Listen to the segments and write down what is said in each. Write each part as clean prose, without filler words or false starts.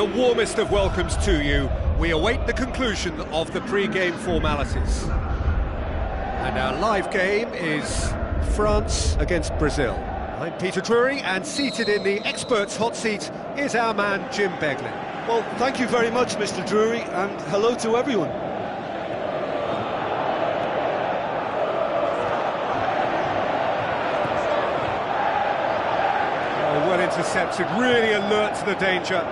the warmest of welcomes to you. We await the conclusion of the pre-game formalities. And our live game is France against Brazil. I'm Peter Drury, and seated in the experts' hot seat is our man Jim Beglin. Well, thank you very much, Mr. Drury, and hello to everyone. Oh, well intercepted, really alert to the danger.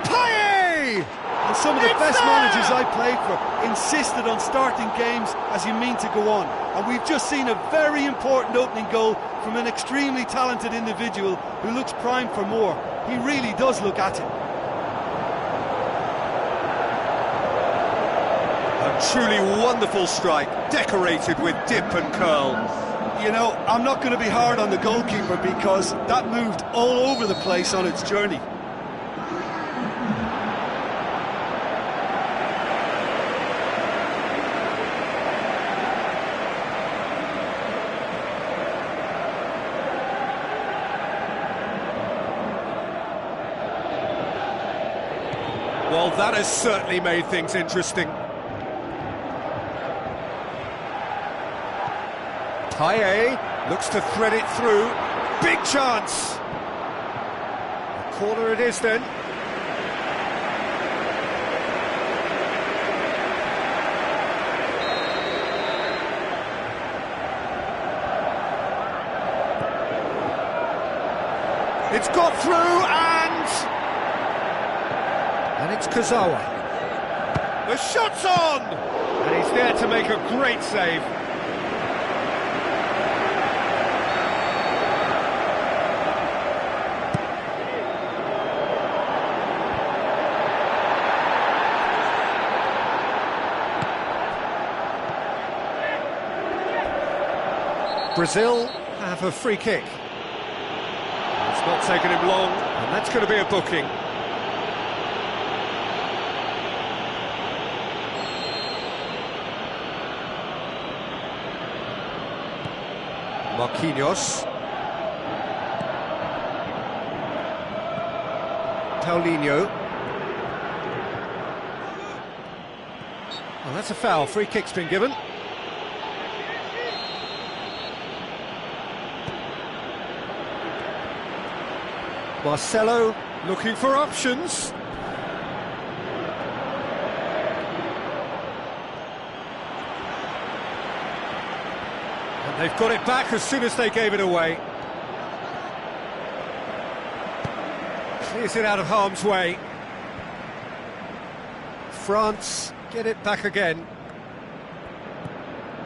Payet! And some of the best managers I played for insisted on starting games as you mean to go on. And we've just seen a very important opening goal from an extremely talented individual who looks primed for more. He really does look at it. A truly wonderful strike, decorated with dip and curl. You know, I'm not going to be hard on the goalkeeper because that moved all over the place on its journey. Well, that has certainly made things interesting. Payet looks to thread it through. Big chance! A corner it is then. It's got through and it's Kazawa. The shot's on! And he's there to make a great save. Brazil have a free kick. It's not taken him long, and that's going to be a booking. Marquinhos. Paulinho. Well, that's a foul. Free kick's been given. Marcelo looking for options. And they've got it back as soon as they gave it away. Clears it out of harm's way. France get it back again.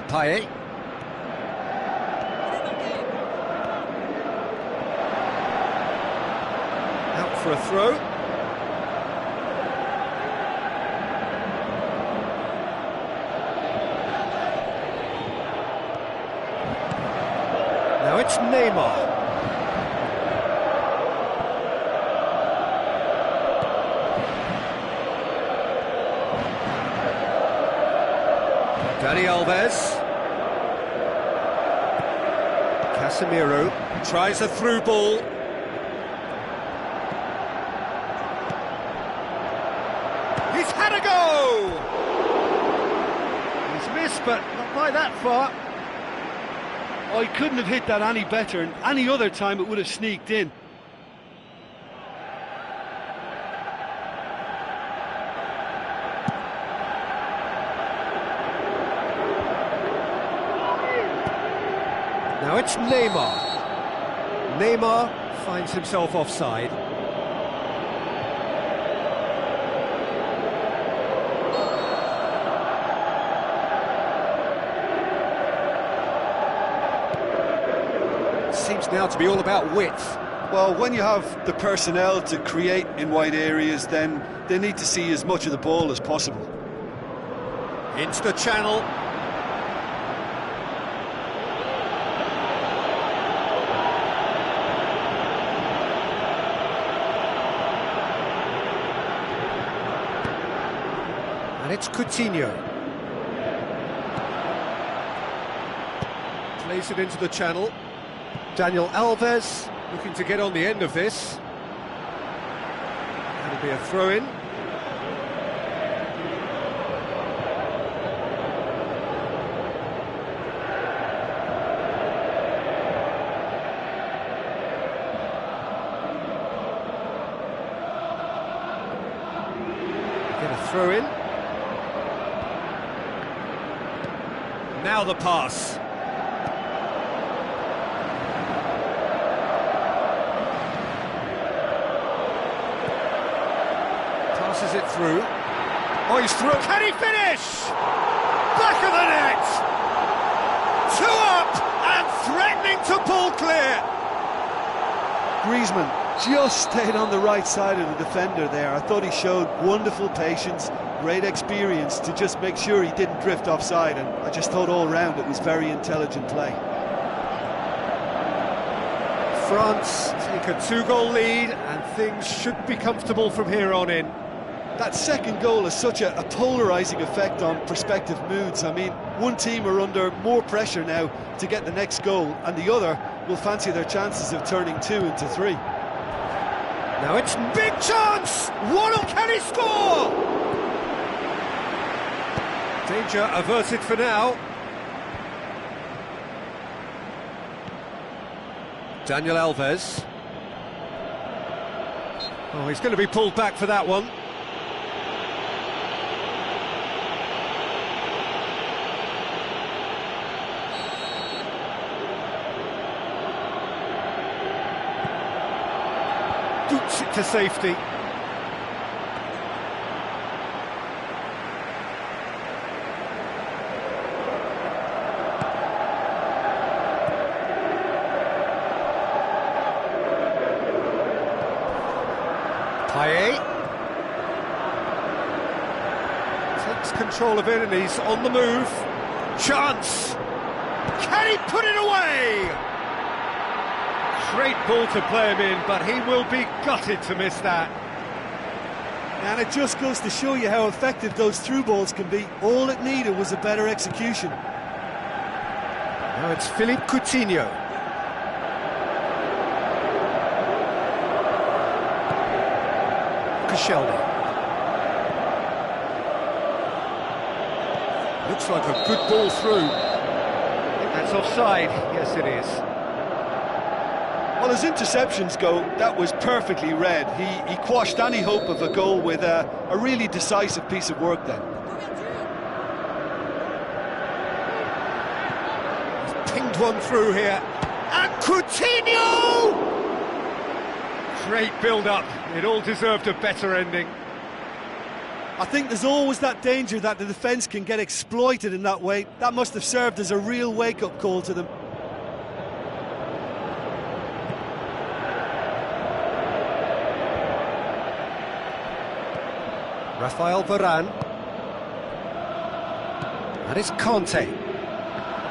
Payet. For a throw. Now it's Neymar. Dani Alves. Casemiro tries a through ball. He's had a go! He's missed, but not by that far. Oh, he couldn't have hit that any better, and any other time it would have sneaked in. Now it's Neymar. Neymar finds himself offside. Seems now to be all about width. Well, when you have the personnel to create in wide areas, then they need to see as much of the ball as possible. Into the channel. And it's Coutinho. Plays it into the channel. Daniel Alves looking to get on the end of this. And Be a throw-in. Get a throw-in. Now the pass. Passes it through. Oh, he's through. Can he finish? Back of the net! 2 up and threatening to pull clear. Griezmann just stayed on the right side of the defender there. I thought he showed wonderful patience, great experience to just make sure he didn't drift offside, and I just thought all round it was very intelligent play. France take a 2-goal lead and things should be comfortable from here on in. That second goal has such a polarising effect on prospective moods. I mean, one team are under more pressure now to get the next goal, and the other will fancy their chances of turning 2 into 3. Now it's big chance! Waddle, can he score? Danger averted for now. Daniel Alves. Oh, he's going to be pulled back for that one. Boots it to safety. Payet takes control of it and he's on the move. Chance! Can he put it away? Great ball to play him in, but he will be gutted to miss that. And it just goes to show you how effective those through balls can be. All it needed was a better execution. Now it's Philippe Coutinho. Koscielny. Looks like a good ball through. I think that's offside. Yes, it is. Well, as interceptions go, that was perfectly read. He quashed any hope of a goal with a really decisive piece of work then. He's pinged one through here. And Coutinho! Great build-up. It all deserved a better ending. I think there's always that danger that the defence can get exploited in that way. That must have served as a real wake-up call to them. Rafael Varane. And it's Conte.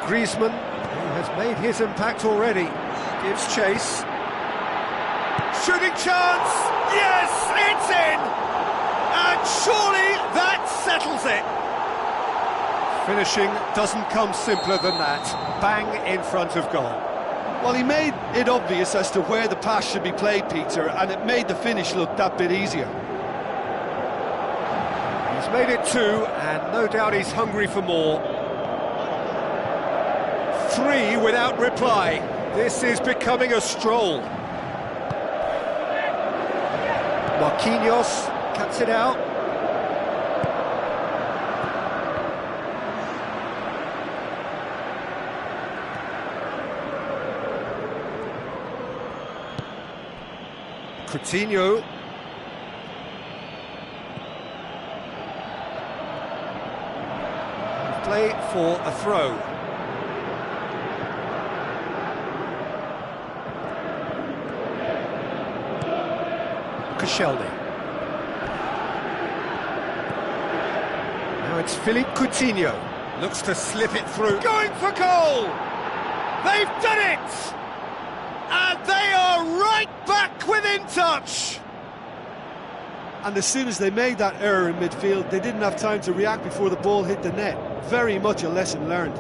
Griezmann, who has made his impact already, gives chase. Shooting chance! Yes, it's in! And surely that settles it. Finishing doesn't come simpler than that. Bang in front of goal. Well, he made it obvious as to where the pass should be played, Peter, and it made the finish look that bit easier. He's made it 2, and no doubt he's hungry for more. 3 without reply. This is becoming a stroll. Marquinhos cuts it out. Coutinho. Play for a throw. Koscielny. Now it's Philippe Coutinho. Looks to slip it through. Going for goal! They've done it! And they are right back within touch! And as soon as they made that error in midfield, they didn't have time to react before the ball hit the net. Very much a lesson learned.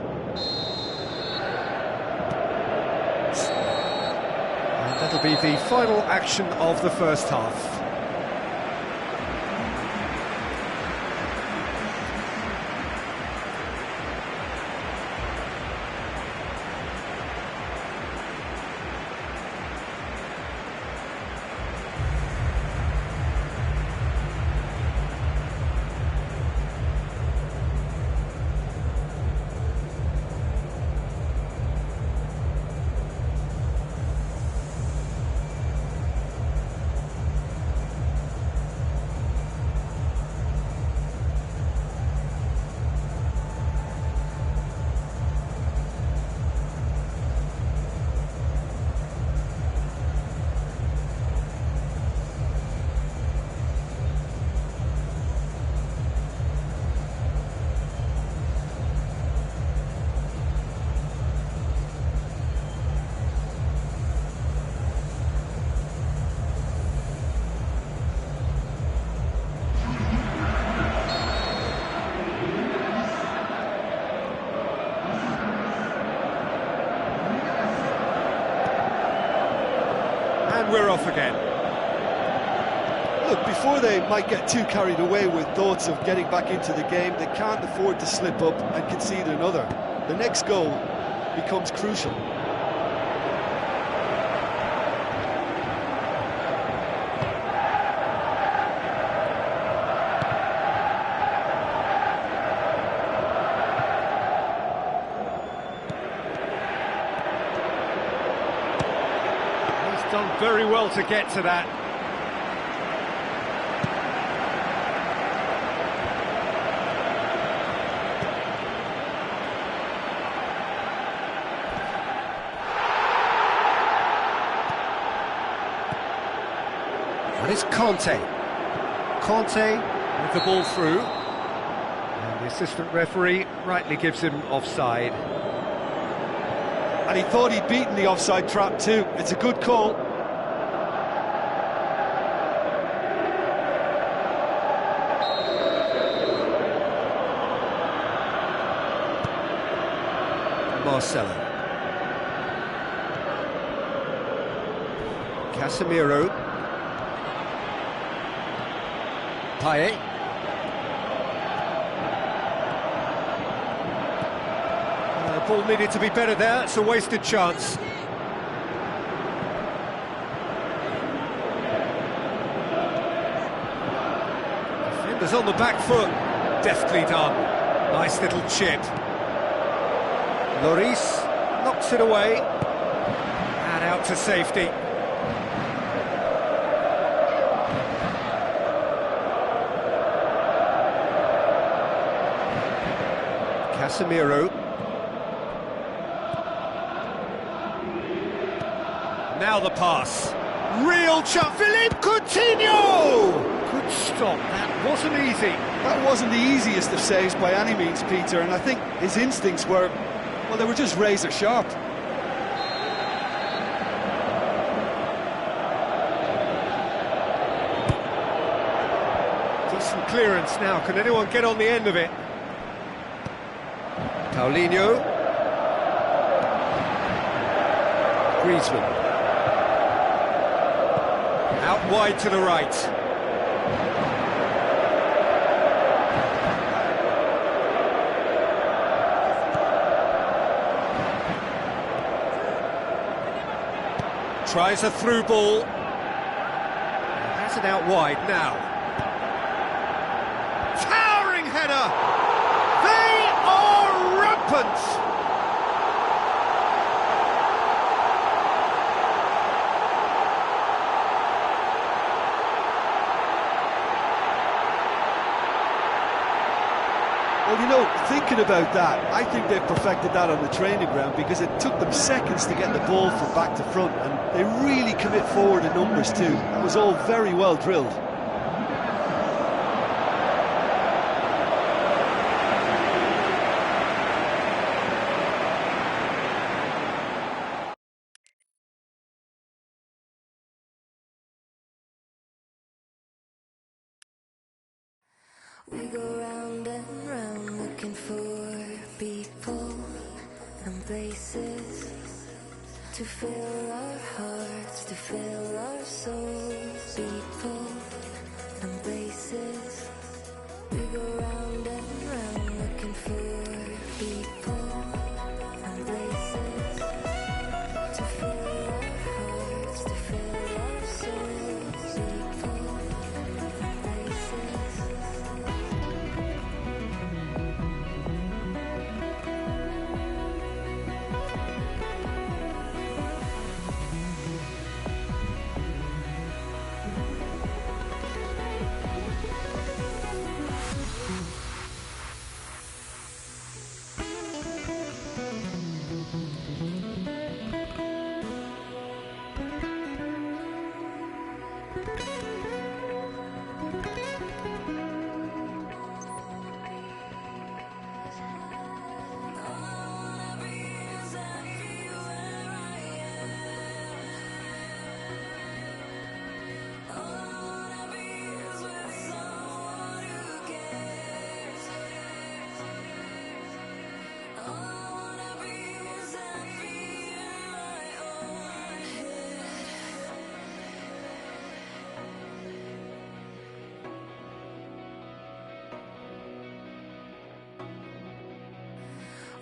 And that'll be the final action of the first half. again. Look, before they might get too carried away with thoughts of getting back into the game, they can't afford to slip up and concede another. The next goal becomes crucial. He's done very well to get to that. And it's Conte. Conte with the ball through. And the assistant referee rightly gives him offside. And he thought he'd beaten the offside trap too. It's a good call. Marcelo. Casemiro. Payet. The ball needed to be better there, it's a wasted chance. Defenders on the back foot, deftly done. Nice little chip. Lloris knocks it away, and out to safety. Casemiro. Now the pass. Real chance. Philippe Coutinho! Good stop. That wasn't easy. That wasn't the easiest of saves by any means, Peter, and I think his instincts were, well, they were just razor sharp. Decent clearance now. Can anyone get on the end of it? Paulinho. Griezmann. Out wide to the right. Tries a through ball. Has it out wide now. Towering header! They are rampant! Well, you know, thinking about that, I think they've perfected that on the training ground because it took them seconds to get the ball from back to front, and they really commit forward in numbers too. That was all very well drilled. We go round and round looking for people and places to fill our hearts, to fill our souls. People and places. We go round and round looking for people and places to fill our hearts, to fill our souls. People and places.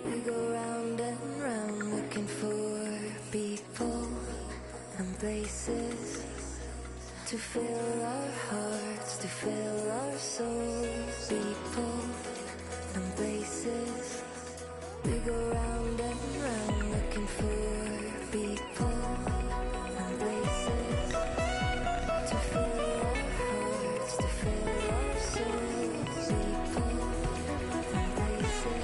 We go round and round looking for people and places to fill our hearts, to fill our souls. People and places. We go round and round looking for people and places to fill our hearts, to fill our souls. People and places.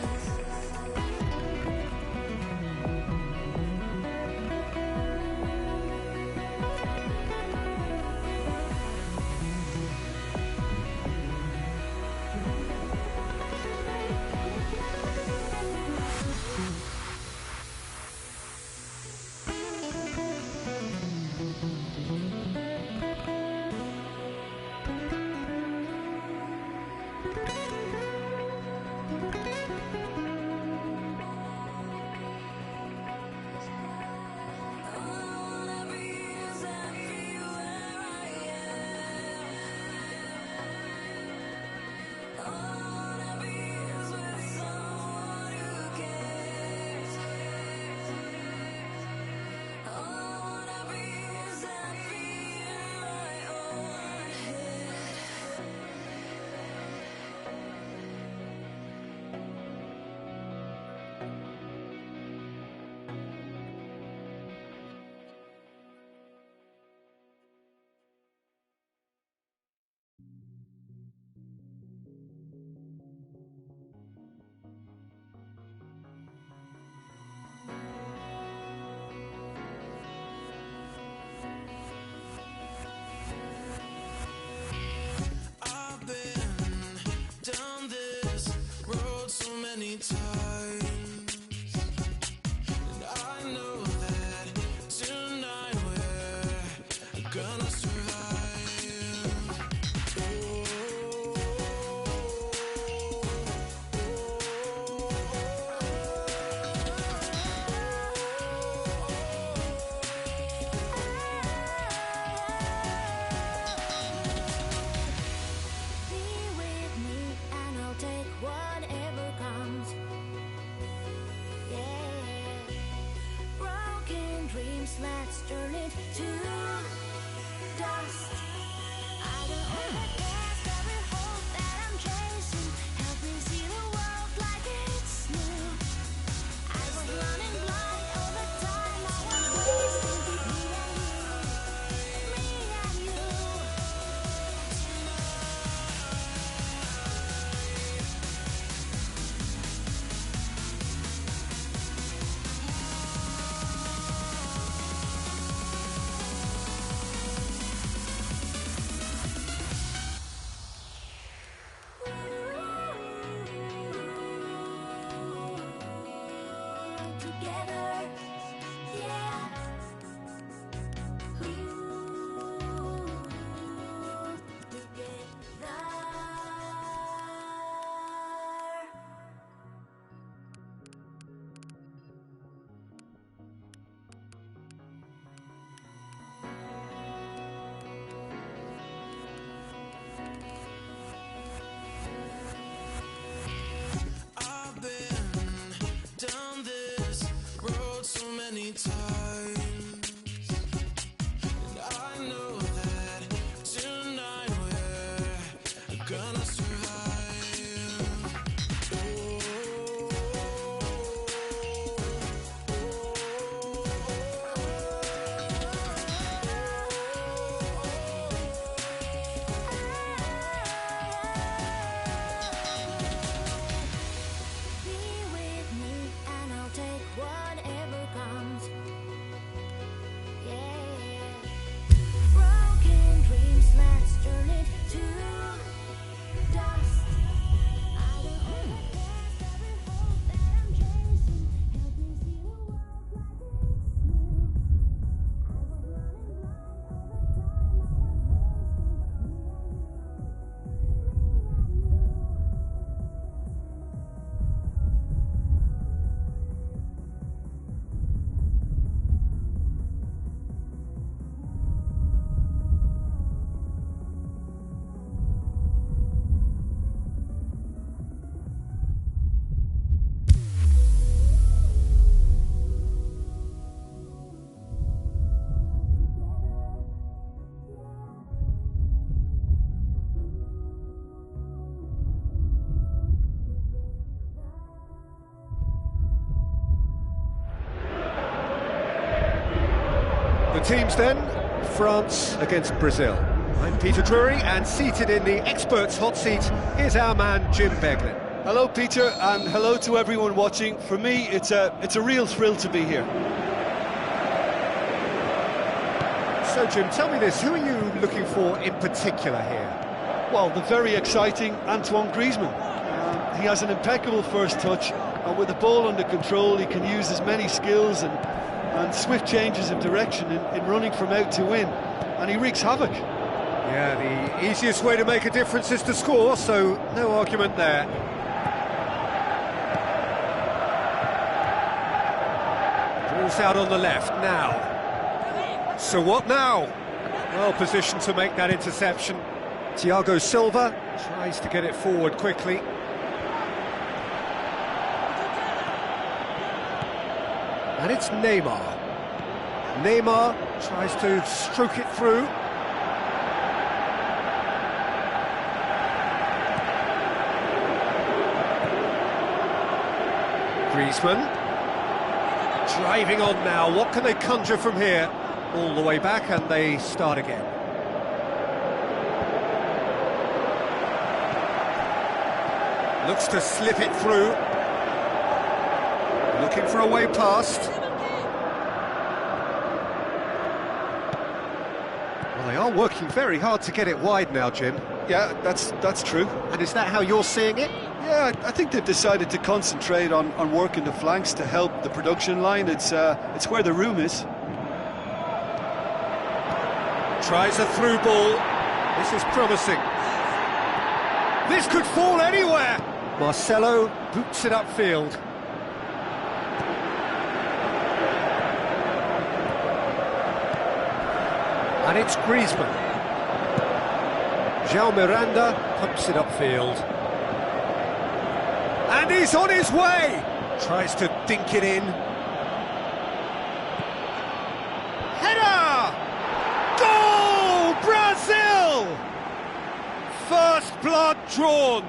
Let's turn it to dust. I don't own the past, every hope that I'm chasing. Help me see the world like it's new. I was running blind all the time, I was wasting. Me and you, me and you. I've been down this road teams then, France against Brazil. I'm Peter Drury, and seated in the experts' hot seat is our man Jim Beglin. Hello, Peter, and hello to everyone watching. For me, it's a real thrill to be here. So, Jim, tell me this, who are you looking for in particular here? Well, the very exciting Antoine Griezmann. He has an impeccable first touch, and with the ball under control, he can use his many skills and swift changes of direction in running from out to in, and he wreaks havoc. Yeah, the easiest way to make a difference is to score, so no argument there. Ball's out on the left now. So what now? Well positioned to make that interception. Thiago Silva tries to get it forward quickly. And it's Neymar. Neymar tries to stroke it through. Griezmann driving on now. What can they conjure from here? All the way back, and they start again. Looks to slip it through. Looking for a way past. Well, they are working very hard to get it wide now, Jim. Yeah, that's true. And is that how you're seeing it? Yeah, I think they've decided to concentrate on working the flanks to help the production line. It's where the room is. Tries a through ball. This is promising. This could fall anywhere. Marcelo boots it upfield. And it's Griezmann. João Miranda pumps it upfield. And he's on his way! Tries to dink it in. Header! Goal! Brazil! First blood drawn.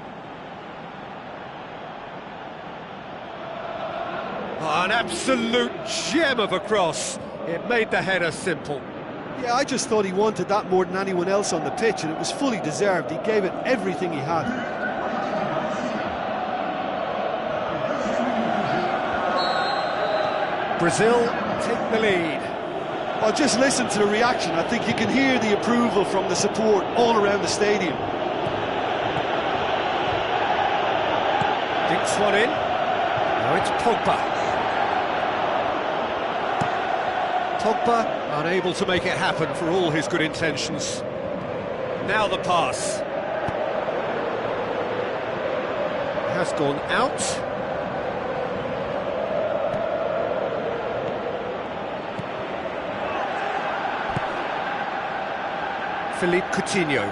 An absolute gem of a cross. It made the header simple. Yeah, I just thought he wanted that more than anyone else on the pitch, and it was fully deserved. He gave it everything he had. Brazil take the lead. Well, just listen to the reaction. I think you can hear the approval from the support all around the stadium. Dinks one in. Now it's Pogba. Pogba unable to make it happen for all his good intentions. Now the pass. Has gone out. Philippe Coutinho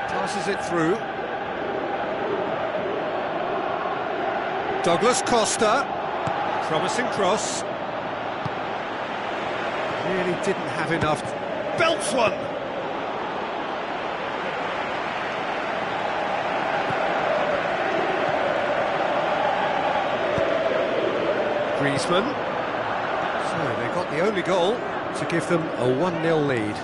passes it through. Douglas Costa, promising cross. Really didn't have enough. Belts one! Griezmann. So they got the only goal to give them a 1-0 lead.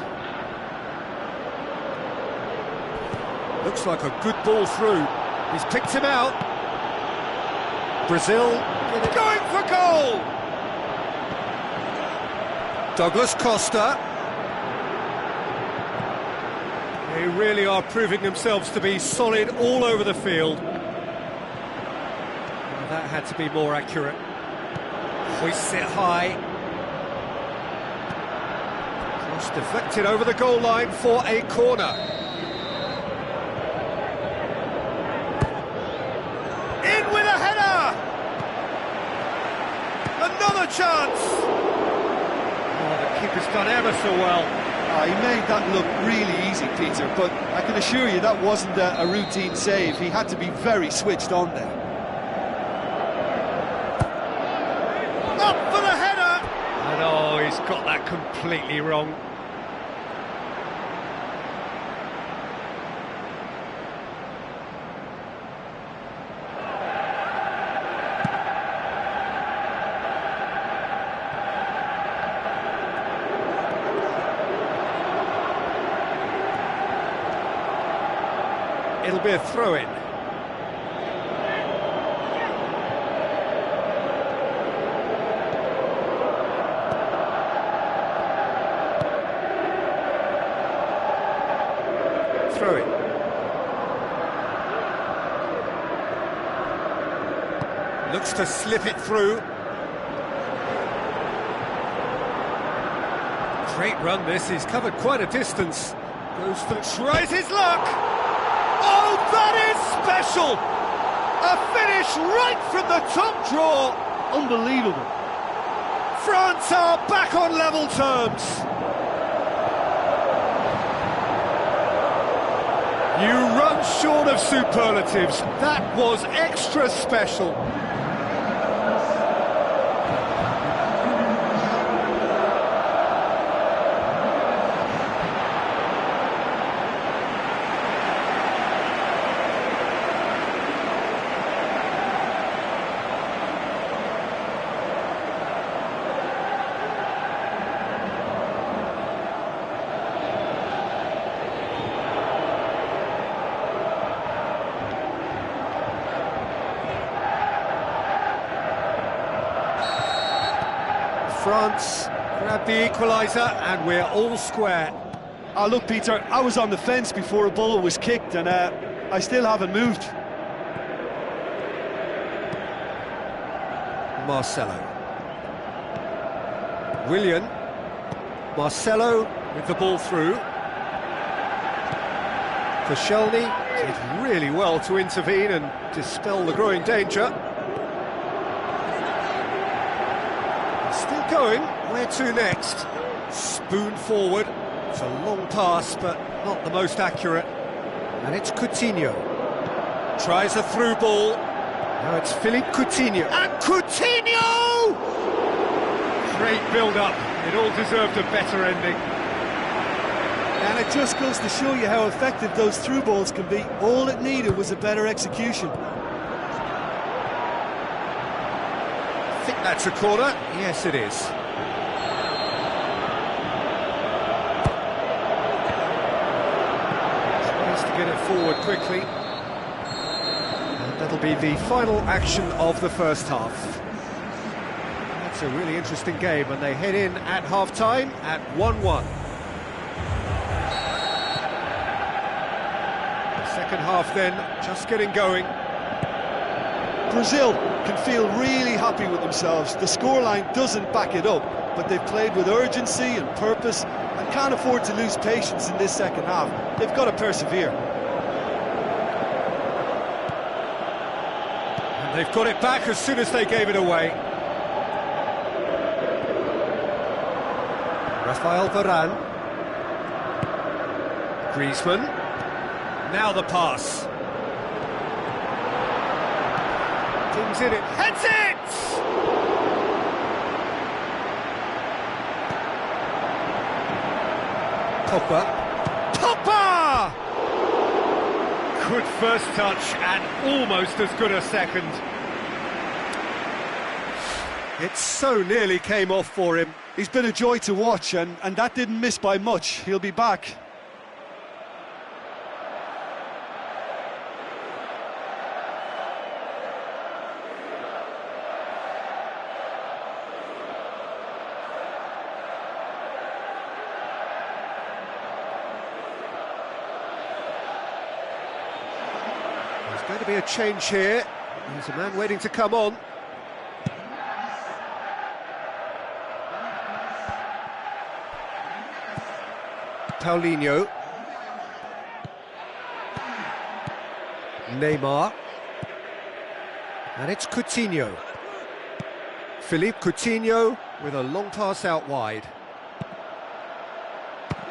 Looks like a good ball through. He's picked him out. Brazil going for goal! Douglas Costa. They really are proving themselves to be solid all over the field. Well, that had to be more accurate. Hoists it high. Cross deflected over the goal line for a corner. In with a header! Another chance! Keeper's done ever so well. He made that look really easy, Peter, but I can assure you that wasn't a routine save. He had to be very switched on there. Up for the header! And oh, he's got that completely wrong. It'll be a throw-in. Throw-in. Looks to slip it through. Great run this, he's covered quite a distance. Goes for, tries his luck! Oh, that is special! A finish right from the top draw! Unbelievable. France are back on level terms. You run short of superlatives. That was extra special. France grab the equaliser and we're all square. Oh, look, Peter, I was on the fence before a ball was kicked and I still haven't moved. Marcelo. Willian. Marcelo with the ball through. Koscielny did really well to intervene and dispel the growing danger. Still going, where to next? Spoon forward, it's a long pass but not the most accurate. And it's Coutinho. Tries a through ball. Now it's Philippe Coutinho. And Coutinho! Great build-up, it all deserved a better ending. And it just goes to show you how effective those through balls can be. All it needed was a better execution. I think that's a corner. Yes, it is. Tries to get it forward quickly. And that'll be the final action of the first half. That's a really interesting game, and they head in at half-time at 1-1. The second half then, just getting going. Brazil can feel really happy with themselves. The scoreline doesn't back it up, but they've played with urgency and purpose and can't afford to lose patience in this second half. They've got to persevere. And they've got it back as soon as they gave it away. Rafael Varane. Griezmann. Now the pass. Things in it. Heads it! Pogba! Good first touch and almost as good a second. It so nearly came off for him. He's been a joy to watch and that didn't miss by much. He'll be back. There's going to be a change here. There's a man waiting to come on. Paulinho. Neymar. And it's Coutinho. Philippe Coutinho with a long pass out wide.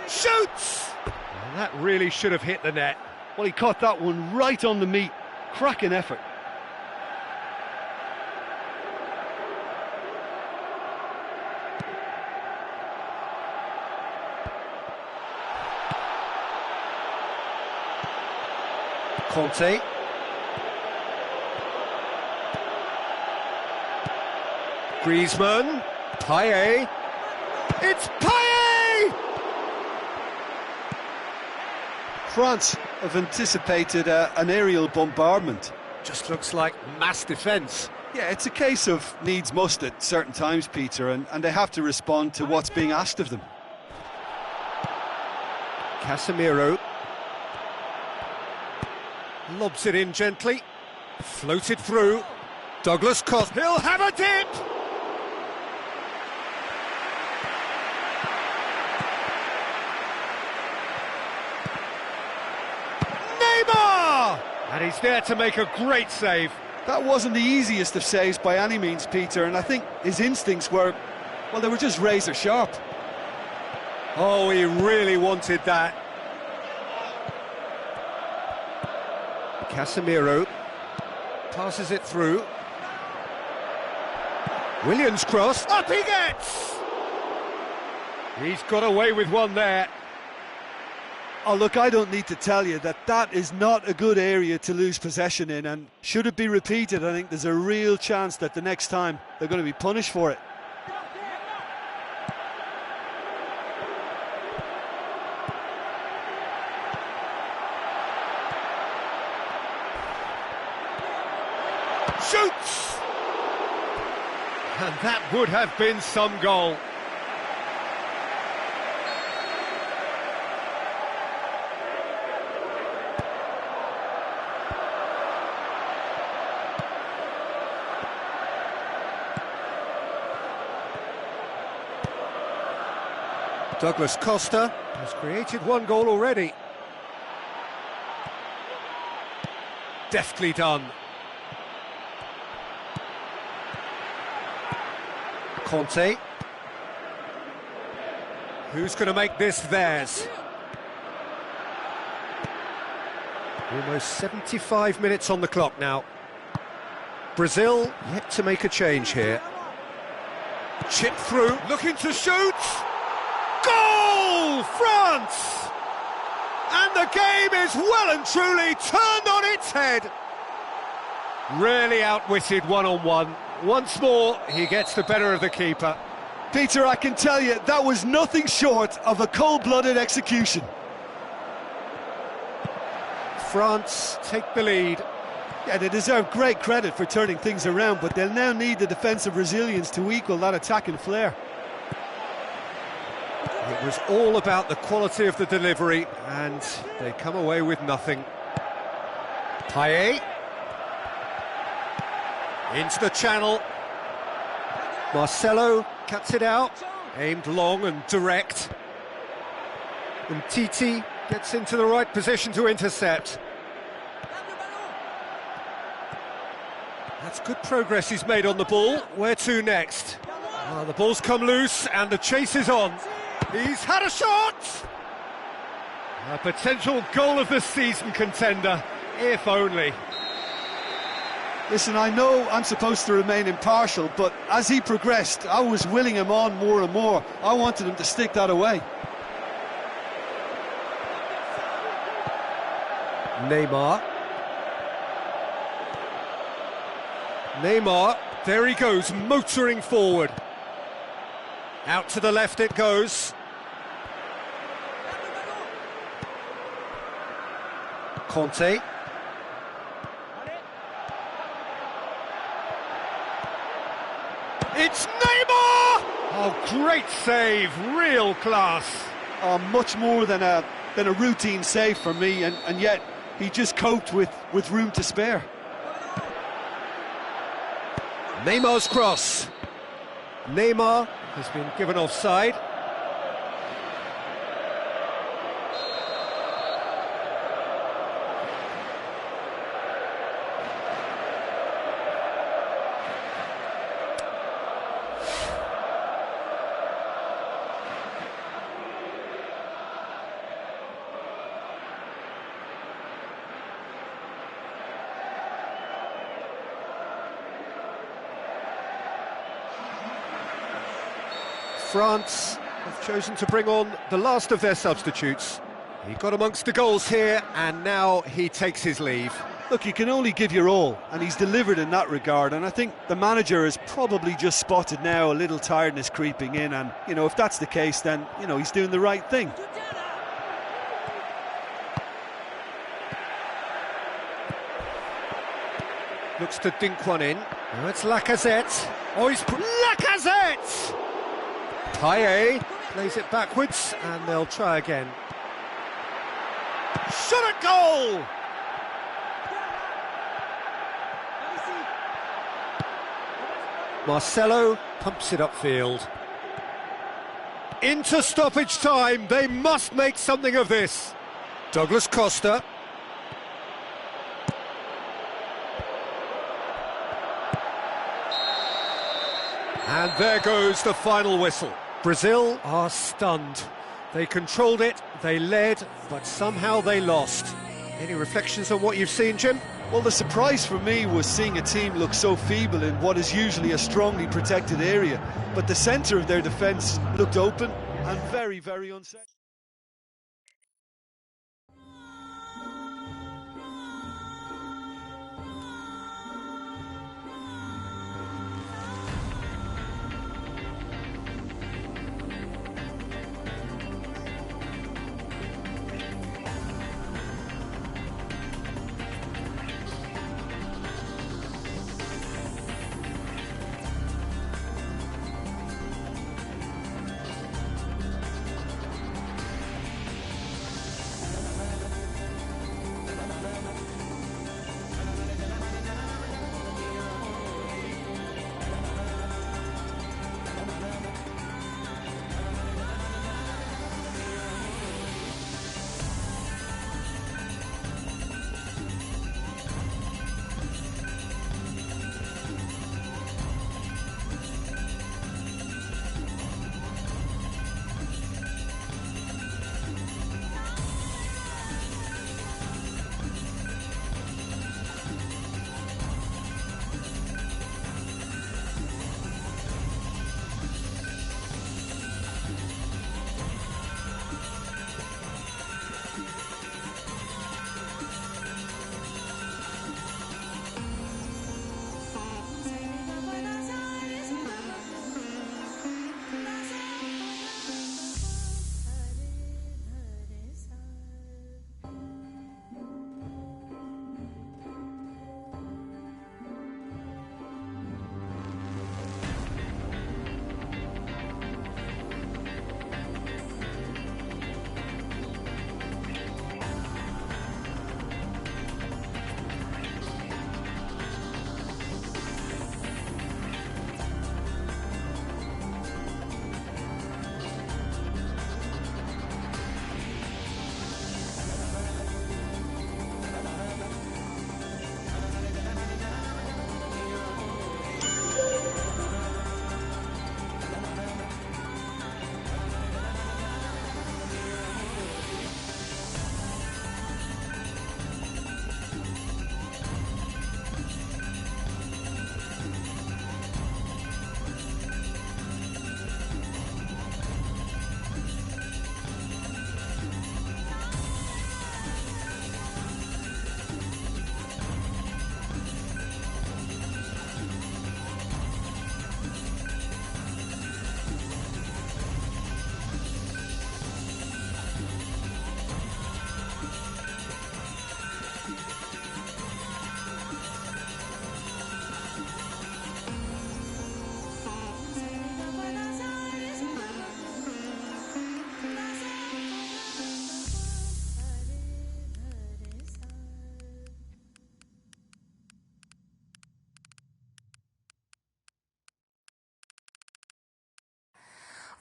Shoots! And that really should have hit the net. Well, he caught that one right on the meat. Cracking effort. Conte. Griezmann. Payet. It's Payet! France have anticipated an aerial bombardment. Just looks like mass defence. Yeah, it's a case of needs must at certain times, Peter, and they have to respond to what's being asked of them. Casemiro lobs it in gently, floated through. Douglas Costa, he'll have a dip! Neymar! And he's there to make a great save. That wasn't the easiest of saves by any means, Peter, and I think his instincts were, well, they were just razor sharp. Oh, he really wanted that. Casemiro passes it through. Williams cross, up he gets! He's got away with one there. Oh, look, I don't need to tell you that that is not a good area to lose possession in, and should it be repeated, I think there's a real chance that the next time they're going to be punished for it. Shoots! And that would have been some goal. Douglas Costa has created one goal already. Deftly done. Conte. Who's going to make this theirs? Almost 75 minutes on the clock now. Brazil yet to make a change here. Chip through, looking to shoot! Goal! France! And the game is well and truly turned on its head. Really outwitted one-on-one. Once more, he gets the better of the keeper. Peter, I can tell you, that was nothing short of a cold-blooded execution. France take the lead. Yeah, they deserve great credit for turning things around, but they'll now need the defensive resilience to equal that attacking flair. It was all about the quality of the delivery, and they come away with nothing. Payet. Into the channel. Marcelo cuts it out. Aimed long and direct. And Titi gets into the right position to intercept. That's good progress he's made on the ball. Where to next? Well, the ball's come loose and the chase is on. He's had a shot! A potential goal of the season contender, if only. Listen, I know I'm supposed to remain impartial, but as he progressed, I was willing him on more and more. I wanted him to stick that away. Neymar. Neymar, there he goes, motoring forward. Out to the left it goes. Conte. It's Neymar! Oh, great save, real class. Oh, much more than a routine save for me, and yet he just coped with room to spare. Neymar's cross. Neymar has been given offside. France have chosen to bring on the last of their substitutes. He got amongst the goals here, and now he takes his leave. Look, you can only give your all, and he's delivered in that regard, and I think the manager has probably just spotted now a little tiredness creeping in, and, you know, if that's the case, then, you know, he's doing the right thing. Looks to dink one in. Now it's Lacazette. Oh, he's... Lacazette! Payet plays it backwards, and they'll try again. Shot at goal! Marcelo pumps it upfield. Into stoppage time, they must make something of this. Douglas Costa. And there goes the final whistle. Brazil are stunned. They controlled it, they led, but somehow they lost. Any reflections on what you've seen, Jim? Well, the surprise for me was seeing a team look so feeble in what is usually a strongly protected area. But the centre of their defence looked open and very, very unsafe.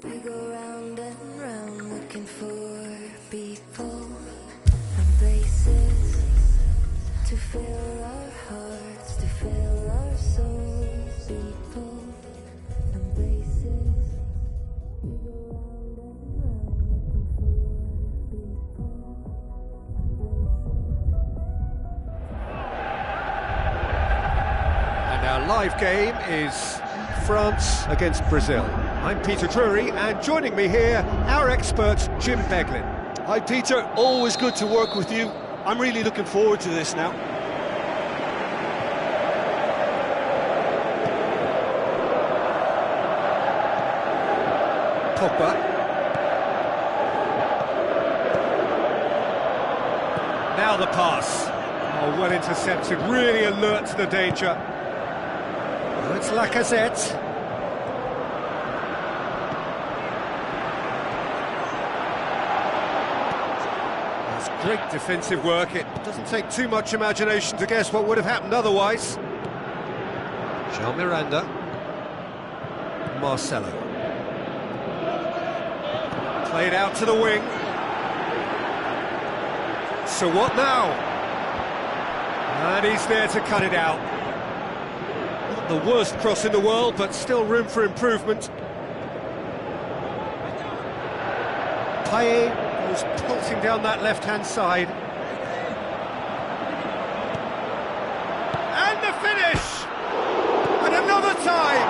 We go round and round looking for people and places to fill our hearts, to fill our souls. People and places. We go round and round looking for people and places. And our live game is France against Brazil. I'm Peter Drury, and joining me here, our expert, Jim Beglin. Hi Peter, always good to work with you. I'm really looking forward to this now. Pogba. Now the pass. Oh, well intercepted, really alert to the danger. Oh, it's Lacazette. That's great defensive work. It doesn't take too much imagination to guess what would have happened otherwise. Jean Miranda. Marcelo. Played out to the wing. So what now? And he's there to cut it out. Not the worst cross in the world, but still room for improvement. Payet goes pulsing down that left-hand side. And the finish! And another time!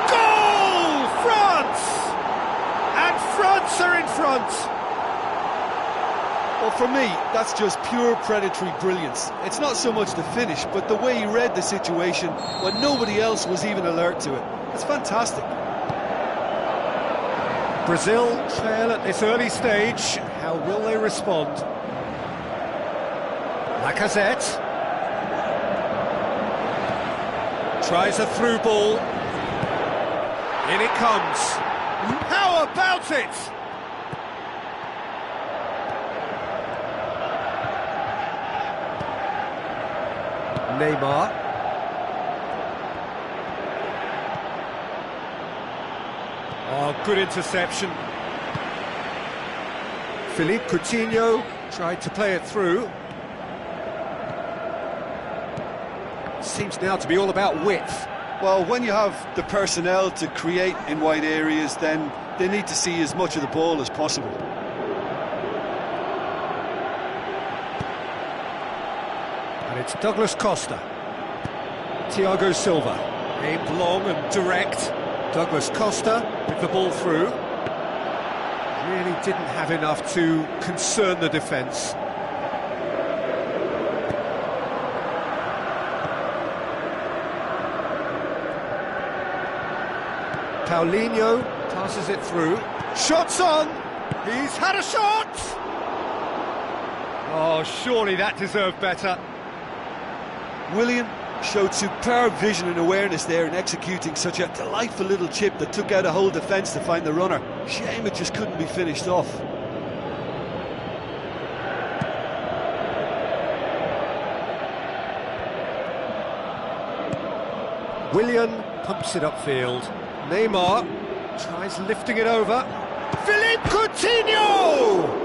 Goal! France! And France are in front! Well, for me, that's just pure predatory brilliance. It's not so much the finish, but the way he read the situation when nobody else was even alert to it. It's fantastic. Brazil trail at this early stage. How will they respond? Lacazette tries a through ball. In it comes. How about it? Neymar. Oh, good interception. Philippe Coutinho tried to play it through. Seems now to be all about width. Well, when you have the personnel to create in wide areas, then they need to see as much of the ball as possible. And it's Douglas Costa. Thiago Silva. Aimed long and direct. Douglas Costa with the ball through. Really didn't have enough to concern the defence. Paulinho passes it through. Shots on! He's had a shot! Oh, surely that deserved better. Willian showed superb vision and awareness there in executing such a delightful little chip that took out a whole defence to find the runner. Shame it just couldn't be finished off. Willian pumps it upfield. Neymar tries lifting it over. Philippe Coutinho!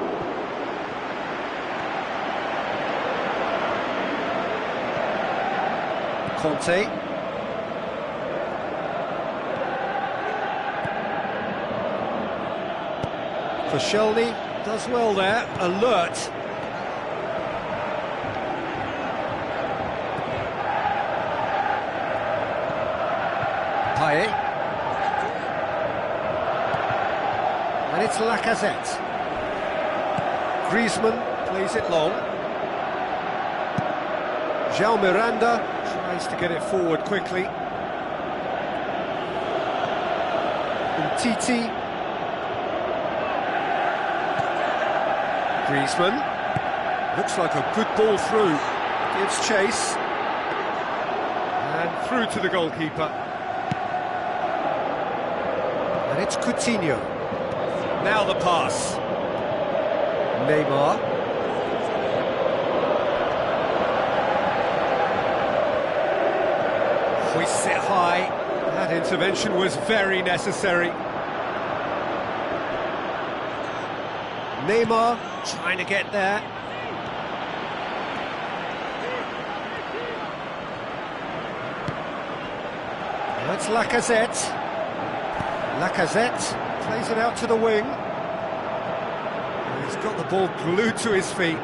Conte. Koscielny does well there, alert. Payet. And it's Lacazette. Griezmann plays it long. Jean Miranda tries to get it forward quickly. Titi. Griezmann. Looks like a good ball through. Gives chase. And through to the goalkeeper. And it's Coutinho. Now the pass. Neymar. Hoists it high. That intervention was very necessary. Neymar trying to get there. Now it's Lacazette. Lacazette plays it out to the wing. He's got the ball glued to his feet.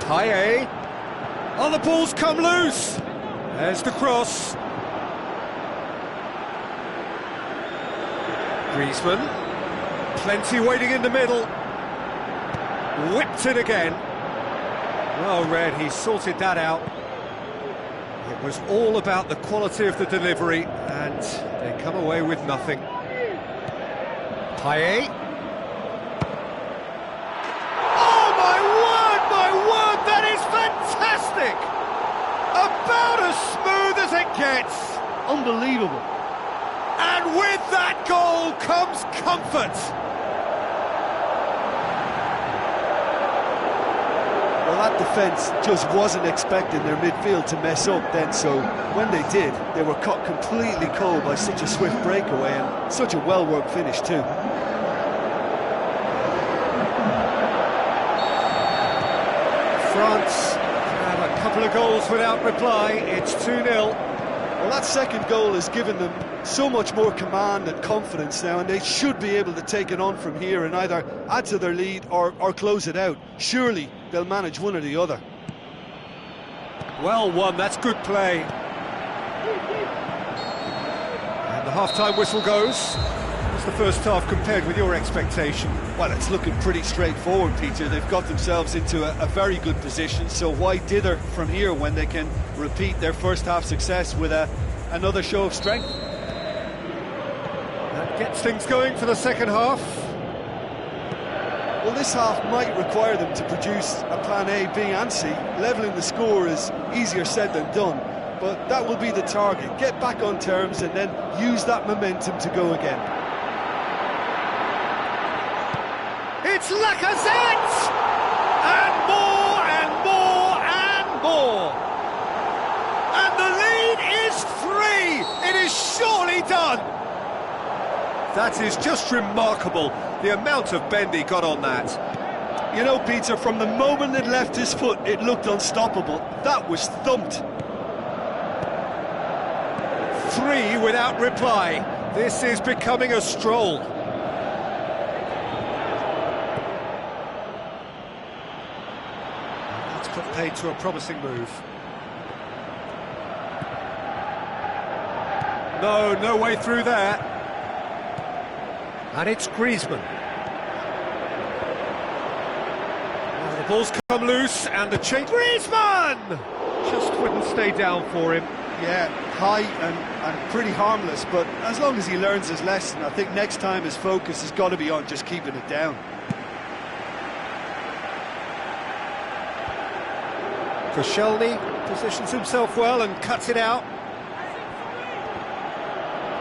Payet. Oh, the ball's come loose. There's the cross. Griezmann. Plenty waiting in the middle. Whipped it again. Well read, he sorted that out. It was all about the quality of the delivery, and they come away with nothing. Payet. Oh my word, that is fantastic! about as smooth as it gets. Unbelievable. And with that goal comes comfort. Well, that defence just wasn't expecting their midfield to mess up then, so when they did, they were caught completely cold by such a swift breakaway and such a well-worked finish too. France have a couple of goals without reply. It's 2-0. Well, that second goal has given them so much more command and confidence now, and they should be able to take it on from here and either add to their lead or close it out. Surely they'll manage one or the other. Well won, that's good play. And the half-time whistle goes. What's the first half compared with your expectation? Well, it's looking pretty straightforward, Peter. They've got themselves into a very good position, so why dither from here when they can repeat their first half success with another show of strength? That gets things going for the second half. Well, this half might require them to produce a plan A, B and C. Levelling the score is easier said than done, but that will be the target. Get back on terms and then use that momentum to go again. It's Lacazette! And more and more and more! And the lead is 3! It is surely done! That is just remarkable, the amount of bend he got on that. You know, Peter, from the moment it left his foot, it looked unstoppable. That was thumped. 3 without reply. This is becoming a stroll. That's put paid to a promising move. No way through there. And it's Griezmann. Well, the ball's come loose and the change. Griezmann! Just wouldn't stay down for him. Yeah, high and pretty harmless, but as long as he learns his lesson, I think next time his focus has got to be on just keeping it down. Koscielny positions himself well and cuts it out.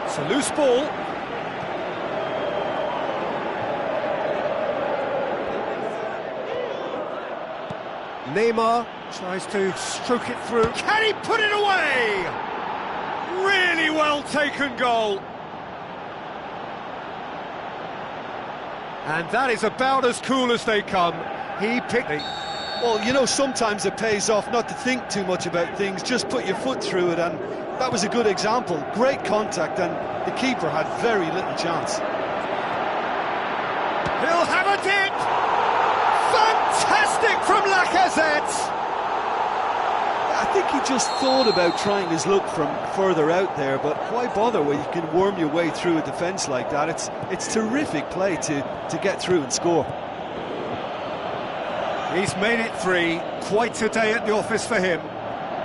It's a loose ball. Neymar tries to stroke it through. Can he put it away? Really well taken goal. And that is about as cool as they come. He picked it. Well, you know, sometimes it pays off not to think too much about things, just put your foot through it, and that was a good example. Great contact, and the keeper had very little chance. He'll have a dip! Fantastic from Lacazette! I think he just thought about trying his luck from further out there, but why bother when you can worm your way through a defence like that? It's terrific play to get through and score. He's made it 3, quite a day at the office for him.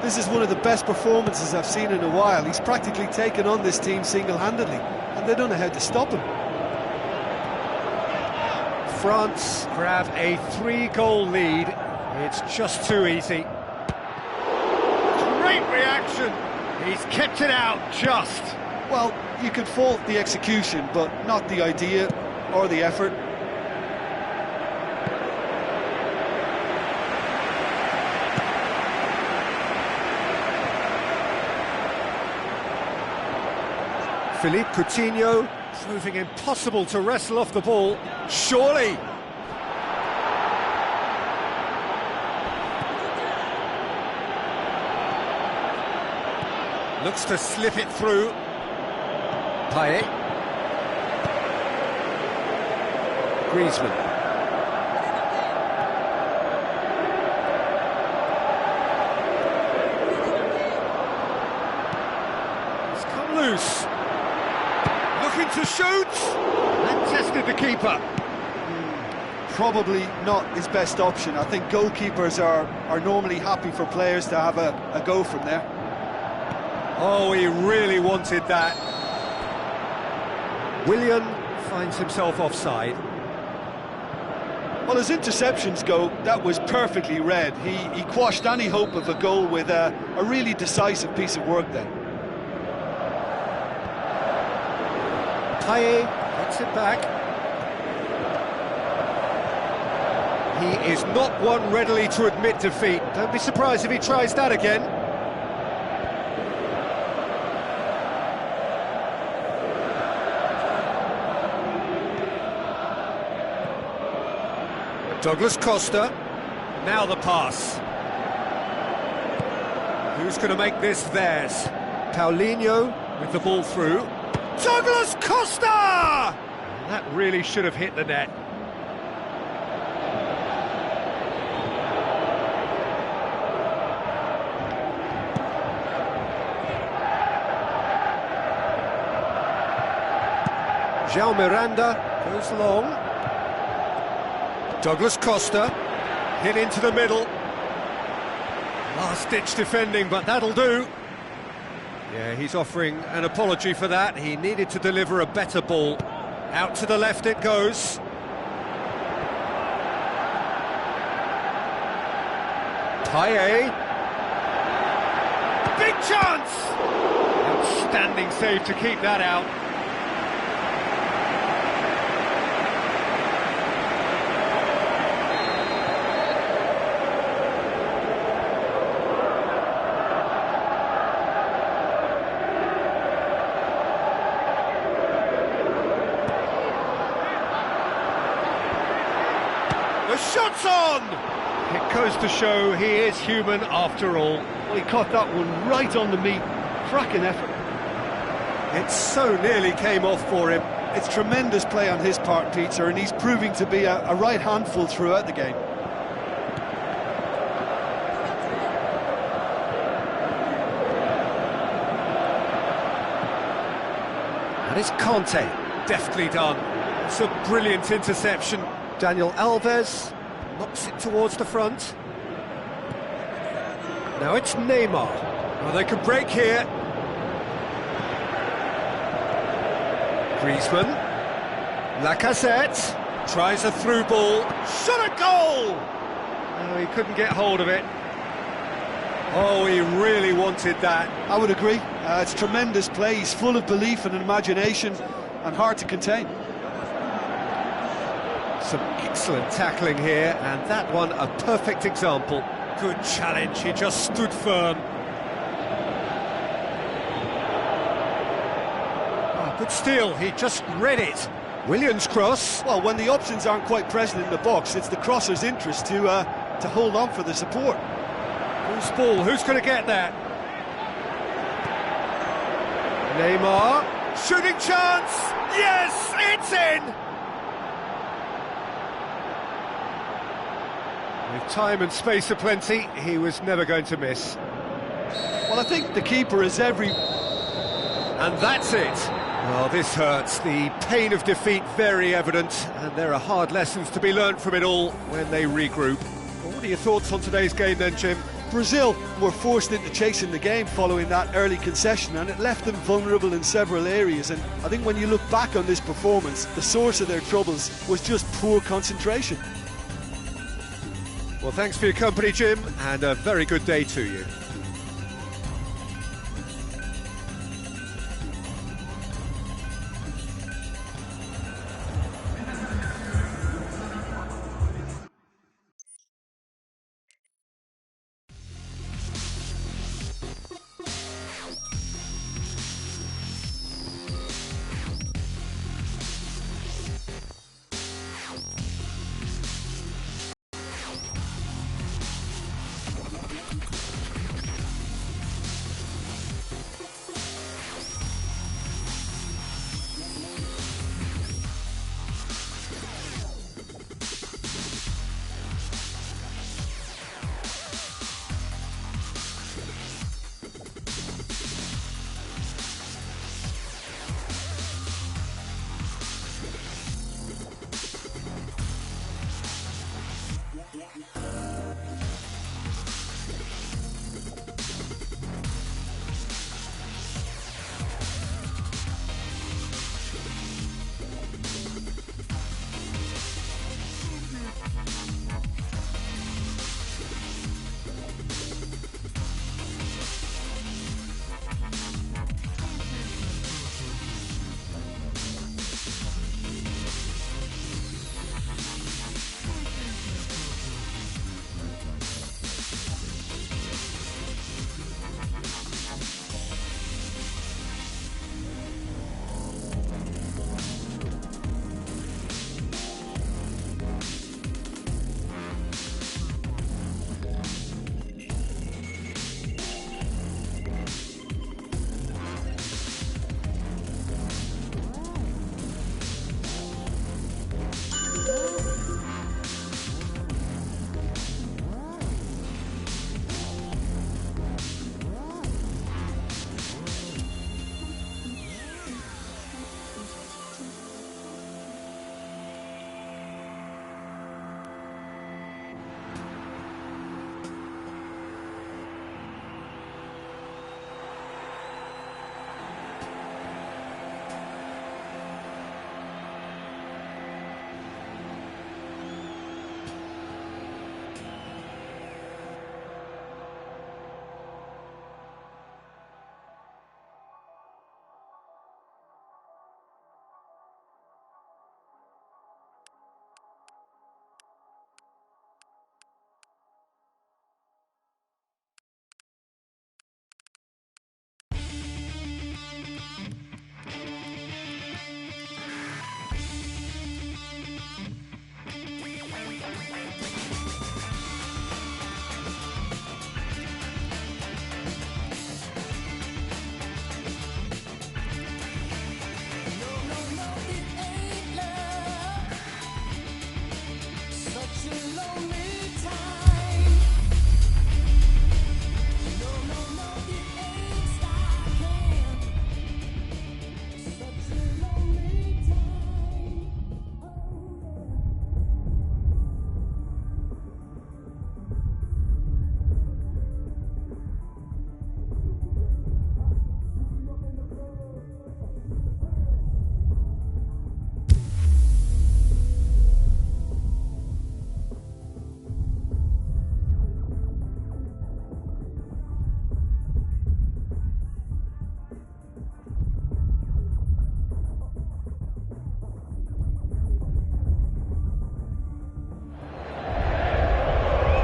This is one of the best performances I've seen in a while. He's practically taken on this team single-handedly, and they don't know how to stop him. France grab a 3-goal lead. It's just too easy. Great reaction. He's kept it out just. Well, you can fault the execution, but not the idea or the effort. Philippe Coutinho proving impossible to wrestle off the ball. Surely. Looks to slip it through. Payet. Griezmann. It's come loose. Looking to shoot. And tested the keeper. Probably not his best option. I think goalkeepers are normally happy for players to have a go from there. Oh, he really wanted that. Willian finds himself offside. Well, as interceptions go, that was perfectly read. He quashed any hope of a goal with a really decisive piece of work then. Payet gets it back. He is not one readily to admit defeat. Don't be surprised if he tries that again. Douglas Costa, now the pass. Who's going to make this theirs? Paulinho with the ball through. Douglas Costa! That really should have hit the net. João Miranda goes long. Douglas Costa, hit into the middle. Last-ditch defending, but that'll do. Yeah, he's offering an apology for that. He needed to deliver a better ball. Out to the left it goes. Payet. Big chance! Outstanding save to keep that out. The shot's on! It goes to show he is human after all. Well, he caught that one right on the meat. Cracking effort. It so nearly came off for him. It's tremendous play on his part, Peter, and he's proving to be a right handful throughout the game. And it's Conte, deftly done. It's a brilliant interception. Daniel Alves knocks it towards the front. Now it's Neymar. Well, they could break here. Griezmann. Lacazette tries a through ball. Shot a goal! Oh, he couldn't get hold of it. Oh, he really wanted that. I would agree. It's tremendous play. He's full of belief and imagination and hard to contain. Some excellent tackling here, and that one a perfect example. Good challenge, he just stood firm. Oh, good steal, he just read it. Williams' cross. Well, when the options aren't quite present in the box, it's the crosser's interest to hold on for the support. Who's ball? Who's going to get that? Neymar, shooting chance. Yes, it's in. With time and space aplenty, he was never going to miss. Well, I think the keeper is every... And that's it. Well, this hurts. The pain of defeat very evident, and there are hard lessons to be learnt from it all when they regroup. Well, what are your thoughts on today's game then, Jim? Brazil were forced into chasing the game following that early concession, and it left them vulnerable in several areas. And I think when you look back on this performance, the source of their troubles was just poor concentration. Well, thanks for your company, Jim, and a very good day to you.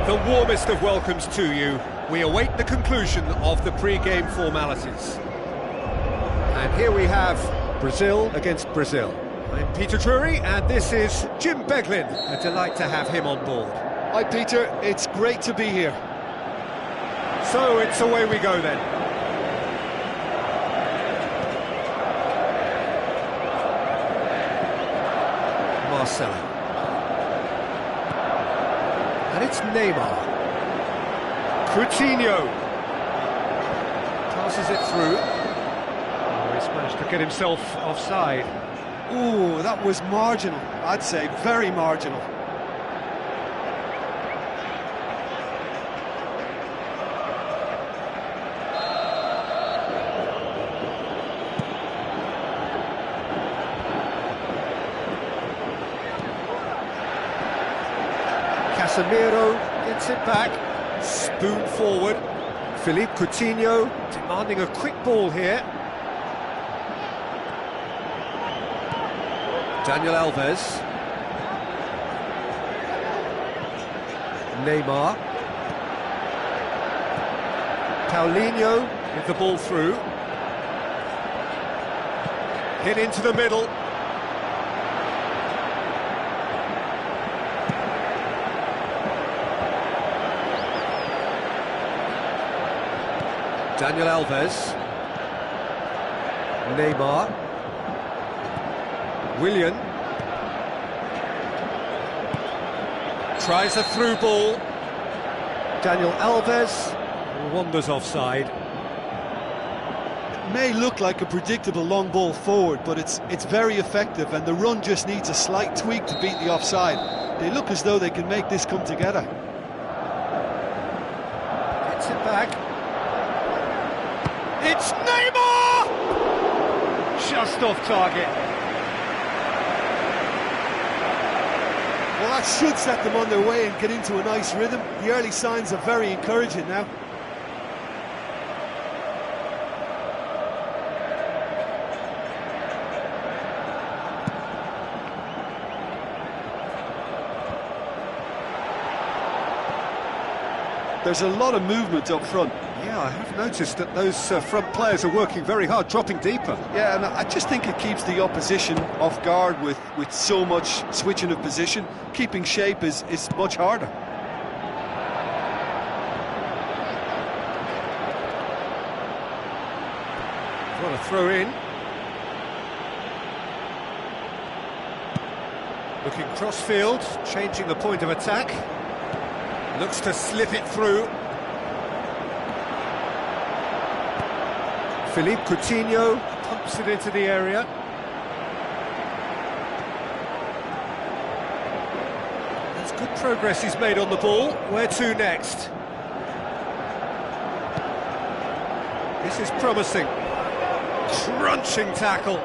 The warmest of welcomes to you. We await the conclusion of the pre-game formalities. And here we have Brazil against Brazil. I'm Peter Drury, and this is Jim Beglin. A delight to have him on board. Hi Peter, it's great to be here. So it's away we go then. Marcelo. And it's Neymar. Coutinho. Passes it through. Oh, he's managed to get himself offside. Ooh, that was marginal, I'd say, very marginal. Casemiro gets it back, spoon forward. Philippe Coutinho demanding a quick ball here. Daniel Alves. Neymar. Paulinho with the ball through. Hit into the middle. Daniel Alves. Neymar. Willian. Tries a through ball. Daniel Alves wanders offside. It may look like a predictable long ball forward, but it's very effective, and the run just needs a slight tweak to beat the offside. They look as though they can make this come together. Gets it back. It's Neymar! Just off target. Well, that should set them on their way and get into a nice rhythm. The early signs are very encouraging now. There's a lot of movement up front. Yeah, I have noticed that those front players are working very hard, dropping deeper. Yeah, and I just think it keeps the opposition off guard with so much switching of position. Keeping shape is much harder. What a throw in. Looking cross-field, changing the point of attack. Looks to slip it through. Philippe Coutinho pumps it into the area. That's good progress he's made on the ball. Where to next? This is promising. Crunching tackle.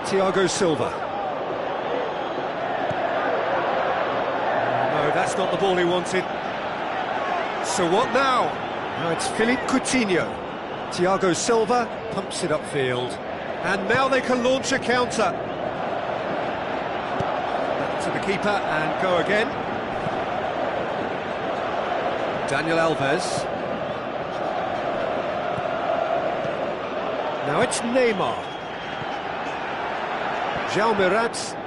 Thiago Silva. No, that's not the ball he wanted. So what now? Now it's Philippe Coutinho. Thiago Silva pumps it upfield. And now they can launch a counter. Back to the keeper and go again. Daniel Alves. Now it's Neymar. João Mirat.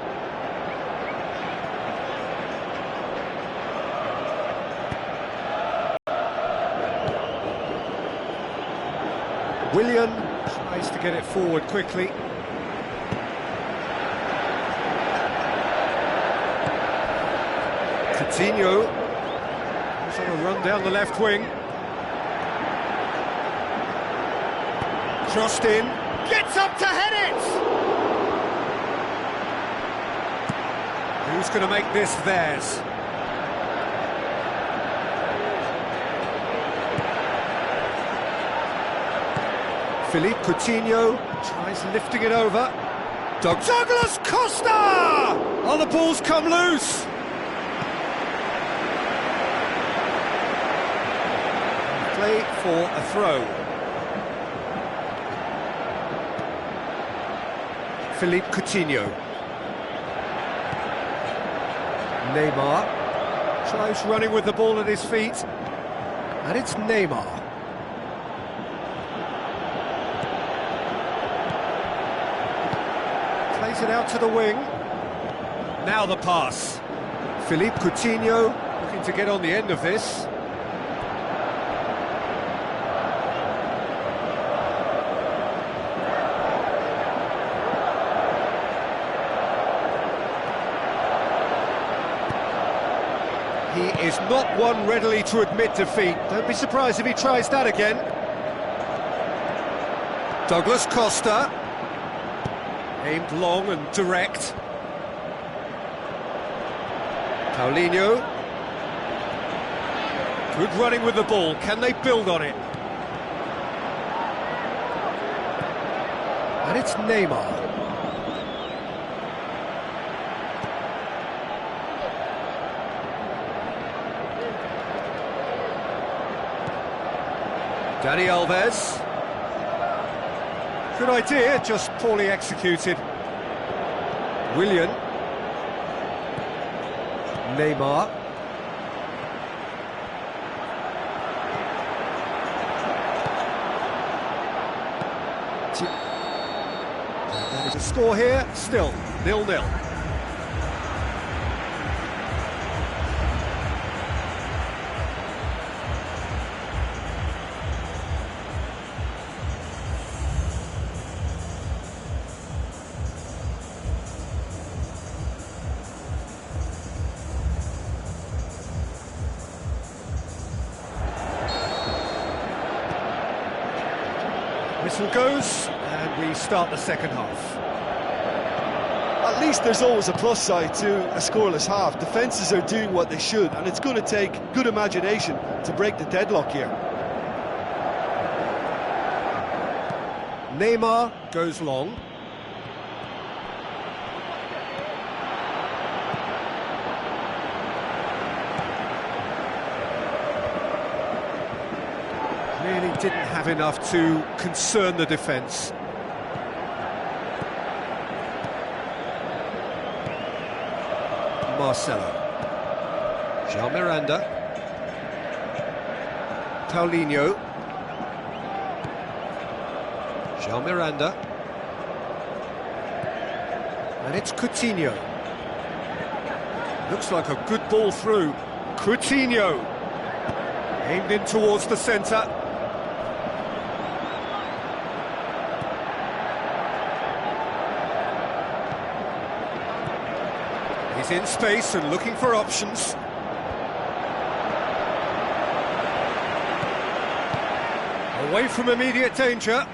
Willian tries to get it forward quickly. Coutinho is on a run down the left wing. Crossed in, gets up to head it! Who's going to make this theirs? Philippe Coutinho tries lifting it over. Douglas Costa! Oh, the ball's come loose! Play for a throw. Philippe Coutinho. Neymar Tries running with the ball at his feet. And it's Neymar. Plays it out to the wing. Now the pass. Philippe Coutinho looking to get on the end of this. He is not one readily to admit defeat. Don't be surprised if he tries that again. Douglas Costa. Aimed long and direct. Paulinho. Good running with the ball. Can they build on it? And it's Neymar. Dani Alves. Good idea, just poorly executed. Willian. Neymar. There's a score here, still 0-0. Whistle goes, and we start the second half. At least there's always a plus side to a scoreless half. Defences are doing what they should, and it's going to take good imagination to break the deadlock here. Neymar goes long. Really didn't have enough to concern the defence. Marcelo. Jean Miranda. Paulinho. Jean Miranda. And it's Coutinho. Looks like a good ball through. Coutinho. Aimed in towards the centre. He's in space and looking for options. Away from immediate danger.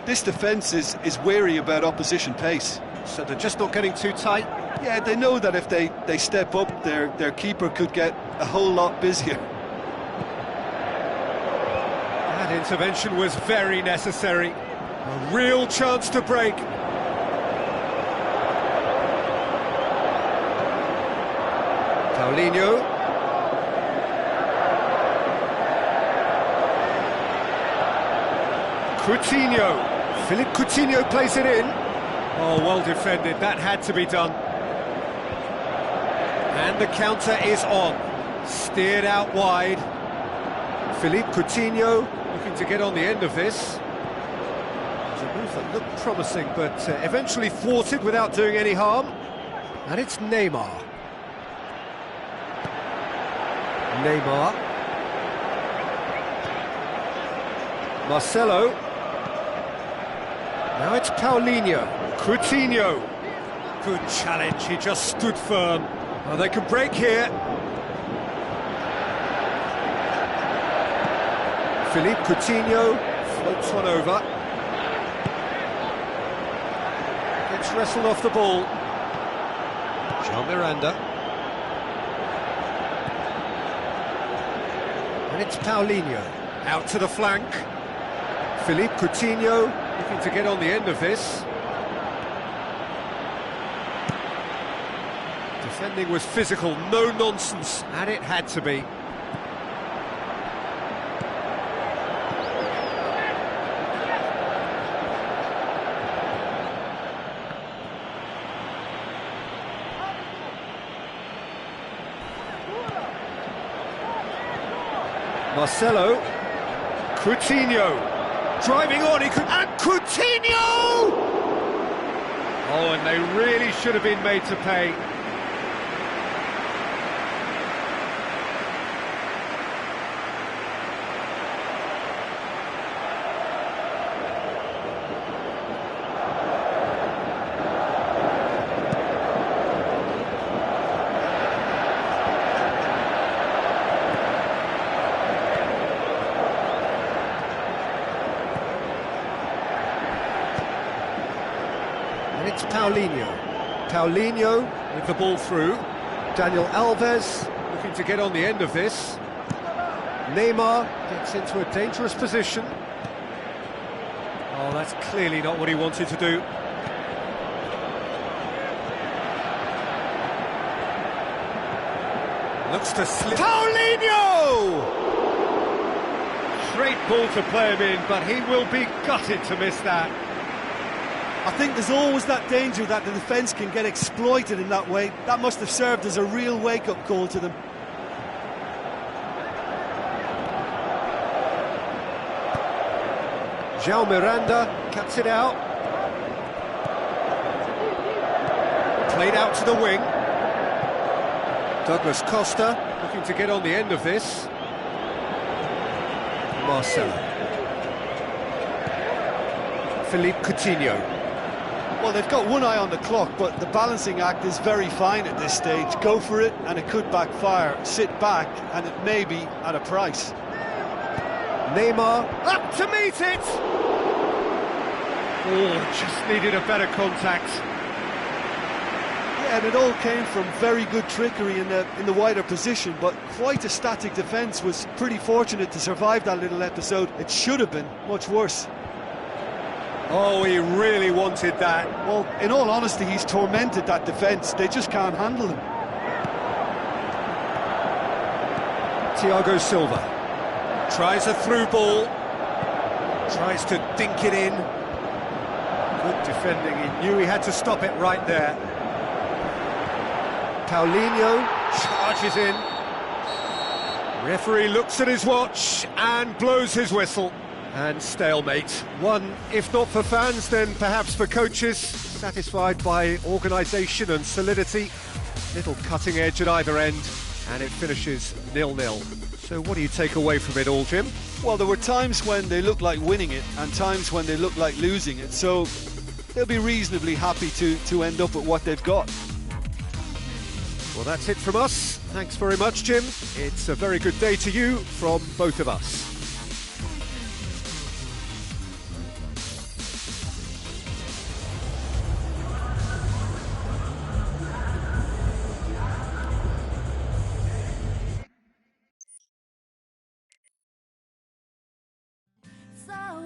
This defence is wary about opposition pace. So they're just not getting too tight. Yeah, they know that if they step up, their keeper could get a whole lot busier. That intervention was very necessary. A real chance to break. Paulinho. Coutinho. Philippe Coutinho plays it in. Oh, well defended. That had to be done. And the counter is on. Steered out wide. Philippe Coutinho looking to get on the end of this. A move that looked promising, but eventually thwarted without doing any harm. And it's Neymar. Neymar. Marcelo. Now it's Paulinho. Coutinho. Good challenge, he just stood firm. Oh, they can break here. Philippe Coutinho floats one over. Gets wrestled off the ball. Jean Miranda. And it's Paulinho. Out to the flank. Philippe Coutinho looking to get on the end of this. Defending was physical, no nonsense, and it had to be. Marcelo, Coutinho, driving on, and Coutinho! Oh, and they really should have been made to pay. It's Paulinho with the ball through. Daniel Alves looking to get on the end of this. Neymar gets into a dangerous position. Oh, that's clearly not what he wanted to do. Looks to slip. Paulinho! Great ball to play him in, but he will be gutted to miss that. I think there's always that danger that the defence can get exploited in that way. That must have served as a real wake-up call to them. João Miranda cuts it out. Played out to the wing. Douglas Costa looking to get on the end of this. Marcelo. Philippe Coutinho. Well, they've got one eye on the clock, but the balancing act is very fine at this stage. Go for it, and it could backfire. Sit back, and it may be at a price. Neymar, up to meet it! Oh, just needed a better contact. Yeah, and it all came from very good trickery in the wider position, but quite a static defence. Was pretty fortunate to survive that little episode. It should have been much worse. Oh, he really wanted that. Well, in all honesty, he's tormented that defence. They just can't handle him. Thiago Silva tries a through ball, tries to dink it in. Good defending, he knew he had to stop it right there. Paulinho charges in. Referee looks at his watch and blows his whistle. And stalemate. One, if not for fans, then perhaps for coaches, satisfied by organisation and solidity. Little cutting edge at either end, and it finishes 0-0. So what do you take away from it all, Jim? Well, there were times when they looked like winning it, and times when they looked like losing it, so they'll be reasonably happy to end up with what they've got. Well, that's it from us. Thanks very much, Jim. It's a very good day to you from both of us.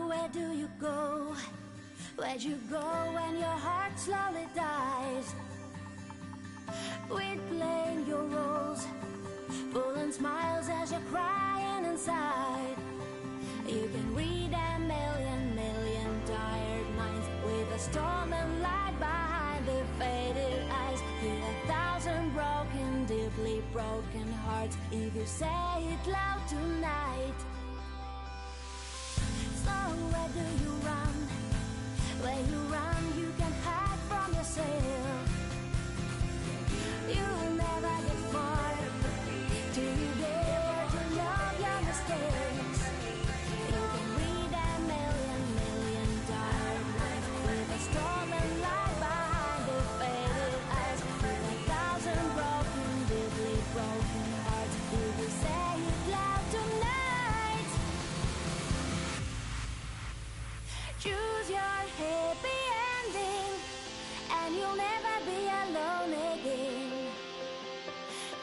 Where do you go? Where'd you go when your heart slowly dies? Quit playing your roles, pulling smiles as you're crying inside. You can read a million tired minds with a storm and light behind their faded eyes. Feel 1,000 broken, deeply broken hearts if you say it loud tonight. So where do you run? Where you run, you can hide from yourself. You'll never get far till you dare to love your mistakes. You can read a million tired minds with a storm and light behind their faded eyes. With 1,000 broken, deeply broken hearts, if you say it loud tonight. Choose your happy ending, and you'll never be alone again.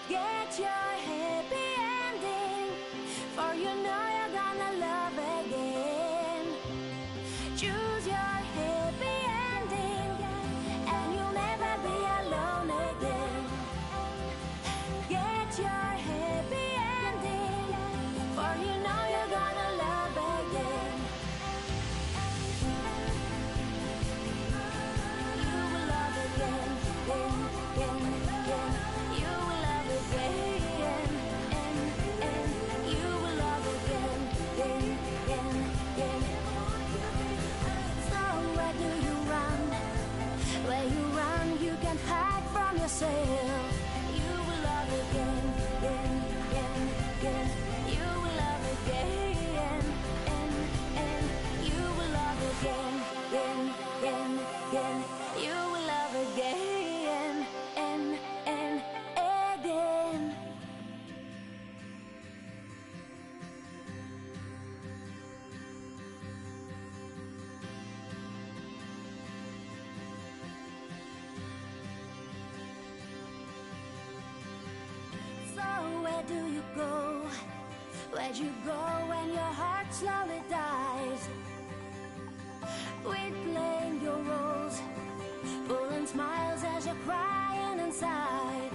Get your happy ending, for you know you're gonna love again. Choose your happy ending, and you'll never be alone again. Get your happy ending, for you know you're gonna love again. You will love again, and you will love again. where do you go? Where'd you go when your heart slowly dies? Replaying your roles, pulling smiles as you're crying inside.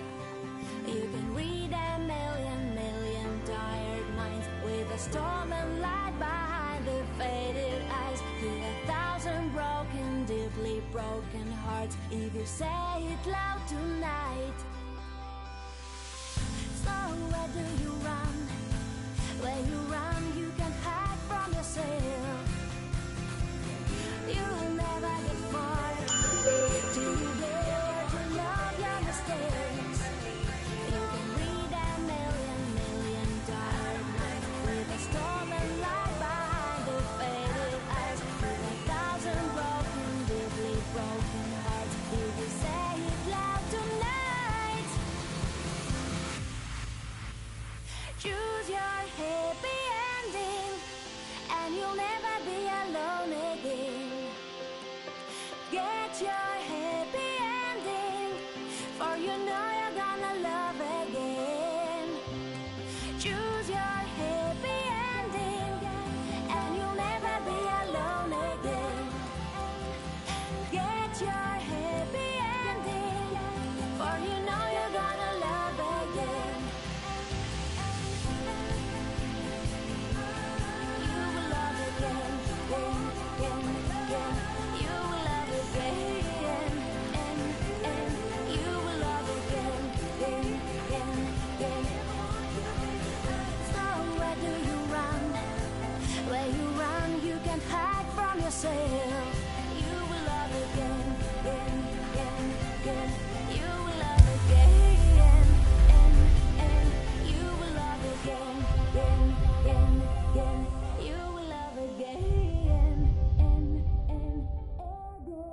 You can read a million tired minds with a storm and light behind their faded eyes. Hear 1,000 broken, deeply broken hearts if you say it loud tonight. So where do you run? Where you run, you can hide from yourself. You'll never get far till you dare to love your mistakes. You can read a million tired nights with a storm and light behind the faded eyes. With 1,000 broken, deeply broken hearts, if you say it loud tonight. Choose your happy ending, and you'll never be alone again. Get your happy ending, for you know you're gonna love again. Choose your happy ending, and you'll never be alone again. Get your happy ending, for you know you're gonna love again. You will love again, again. You will love again, and you will love again. So where do you run? Where you run, you can hide from yourself. You will love again. You will love again, and you will love again. You will love again, and again.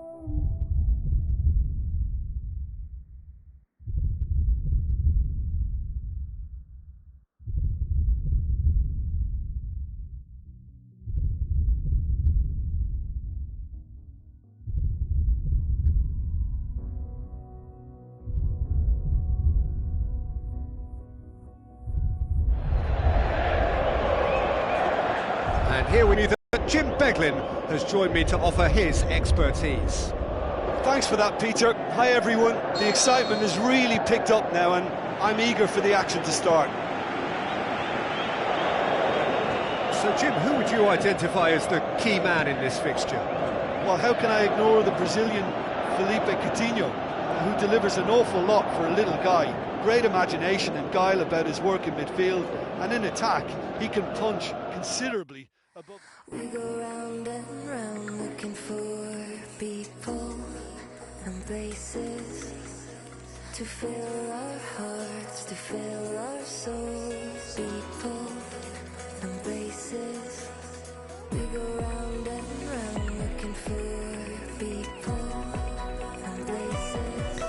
And here we knew that Jim Beglin has joined me to offer his expertise. Thanks for that, Peter. Hi, everyone. The excitement has really picked up now, and I'm eager for the action to start. So, Jim, who would you identify as the key man in this fixture? Well, how can I ignore the Brazilian Felipe Coutinho, who delivers an awful lot for a little guy? Great imagination and guile about his work in midfield, and in attack, he can punch considerably above. We go round and round looking for people and places to fill our hearts, to fill our souls. People and places. We go round and round looking for people and places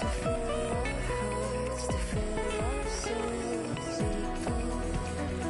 to fill our hearts, to fill our souls. People and places.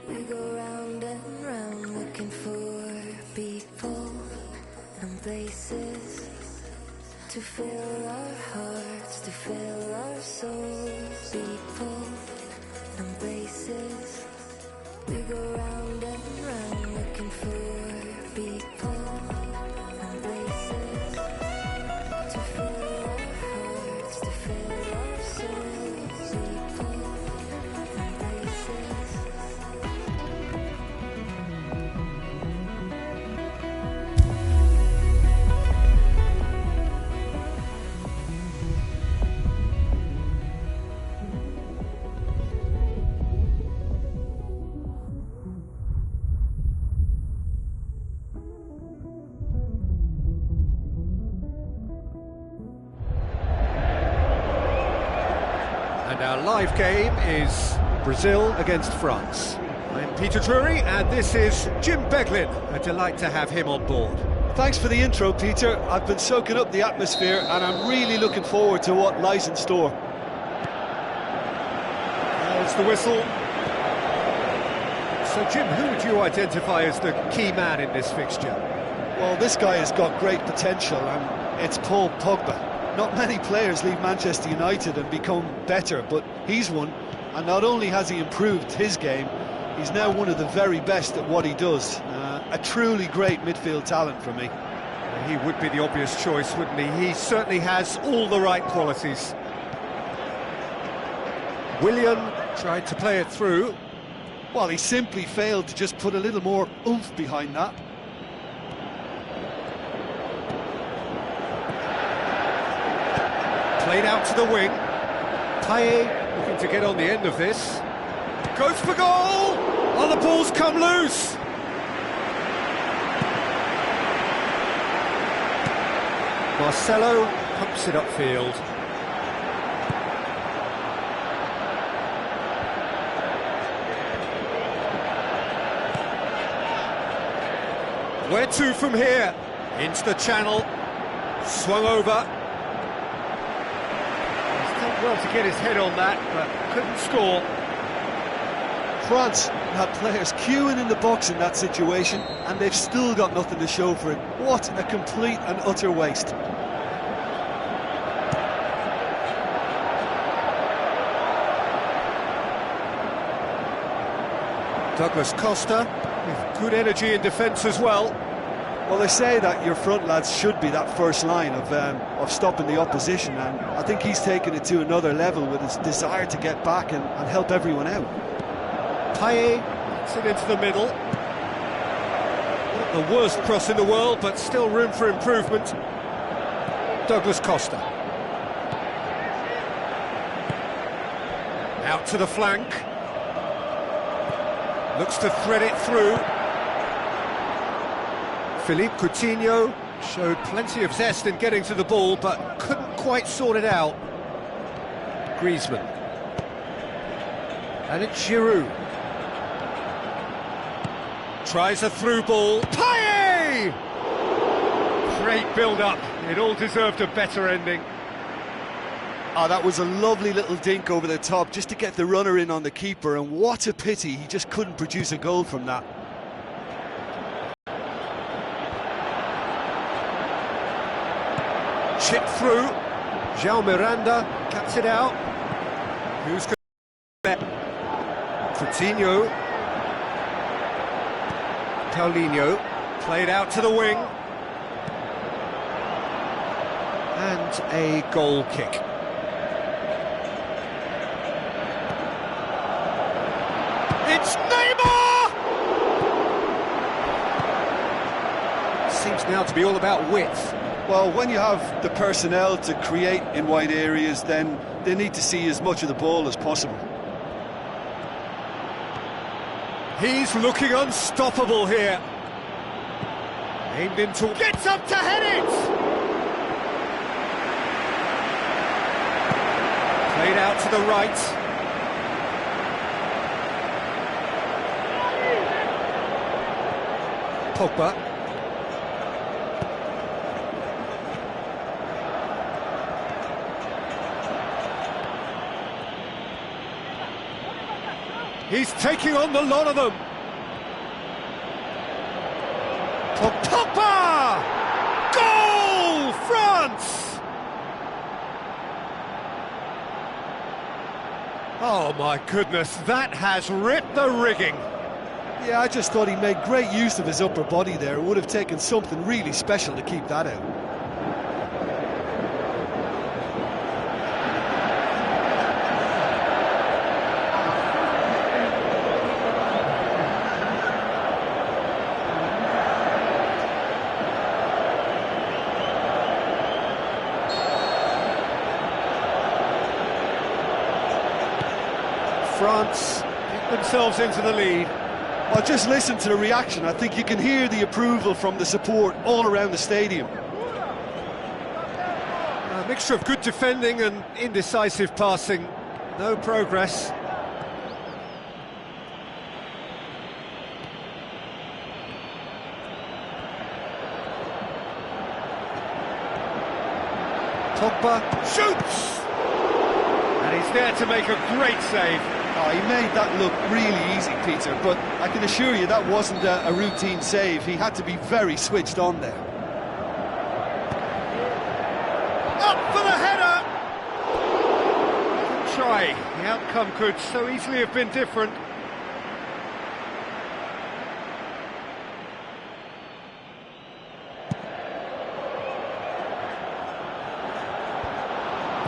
We go round and round looking for people and places to fill our hearts, to fill our souls. People and places. We go round and round looking for people and places And our live game is Brazil against France. I'm Peter Drury, and this is Jim Beglin. A delight to have him on board. Thanks for the intro, Peter. I've been soaking up the atmosphere and I'm really looking forward to what lies in store. There's the whistle. So, Jim, who would you identify as the key man in this fixture? Well, this guy has got great potential, and it's Paul Pogba. Not many players leave Manchester United and become better, but he's one. And not only has he improved his game, he's now one of the very best at what he does. A truly great midfield talent for me. He would be the obvious choice, wouldn't he? He certainly has all the right qualities. Willian tried to play it through. Well, he simply failed to just put a little more oomph behind that. Played out to the wing. Payet looking to get on the end of this. Goes for goal! Oh, the ball's come loose! Marcelo pumps it upfield. Where to from here? Into the channel. Swung over. He's done well to get his head on that, but couldn't score. France had players queuing in the box in that situation, and they've still got nothing to show for it. What a complete and utter waste. Douglas Costa with good energy in defence as well. Well, they say that your front lads should be that first line of stopping the opposition, and I think he's taken it to another level with his desire to get back and help everyone out. Payet gets it into the middle. Not the worst cross in the world, but still room for improvement. Douglas Costa. Out to the flank. Looks to thread it through. Philippe Coutinho showed plenty of zest in getting to the ball, but couldn't quite sort it out. Griezmann. And it's Giroud. Tries a through ball. Payet! Great build-up. It all deserved a better ending. Oh, that was a lovely little dink over the top just to get the runner in on the keeper, and what a pity he just couldn't produce a goal from that. Chip through. João Miranda cuts it out. Who's going to... Coutinho. Paulinho. Played out to the wing. And a goal kick. It's Neymar! Seems now to be all about width. Well, when you have the personnel to create in wide areas, then they need to see as much of the ball as possible. He's looking unstoppable here. Aimed into... Gets up to head it! Played out to the right. Pogba. He's taking on the lot of them. Pogba! Goal! France! Oh my goodness, that has ripped the rigging. Yeah, I just thought he made great use of his upper body there. It would have taken something really special to keep that out. France get themselves into the lead. Well, just listen to the reaction. I think you can hear the approval from the support all around the stadium. A mixture of good defending and indecisive passing. no progress. Pogba shoots! And he's there to make a great save. Oh, he made that look really easy, Peter, but I can assure you that wasn't a routine save. He had to be very switched on there. Up for the header! Good try. The outcome could so easily have been different.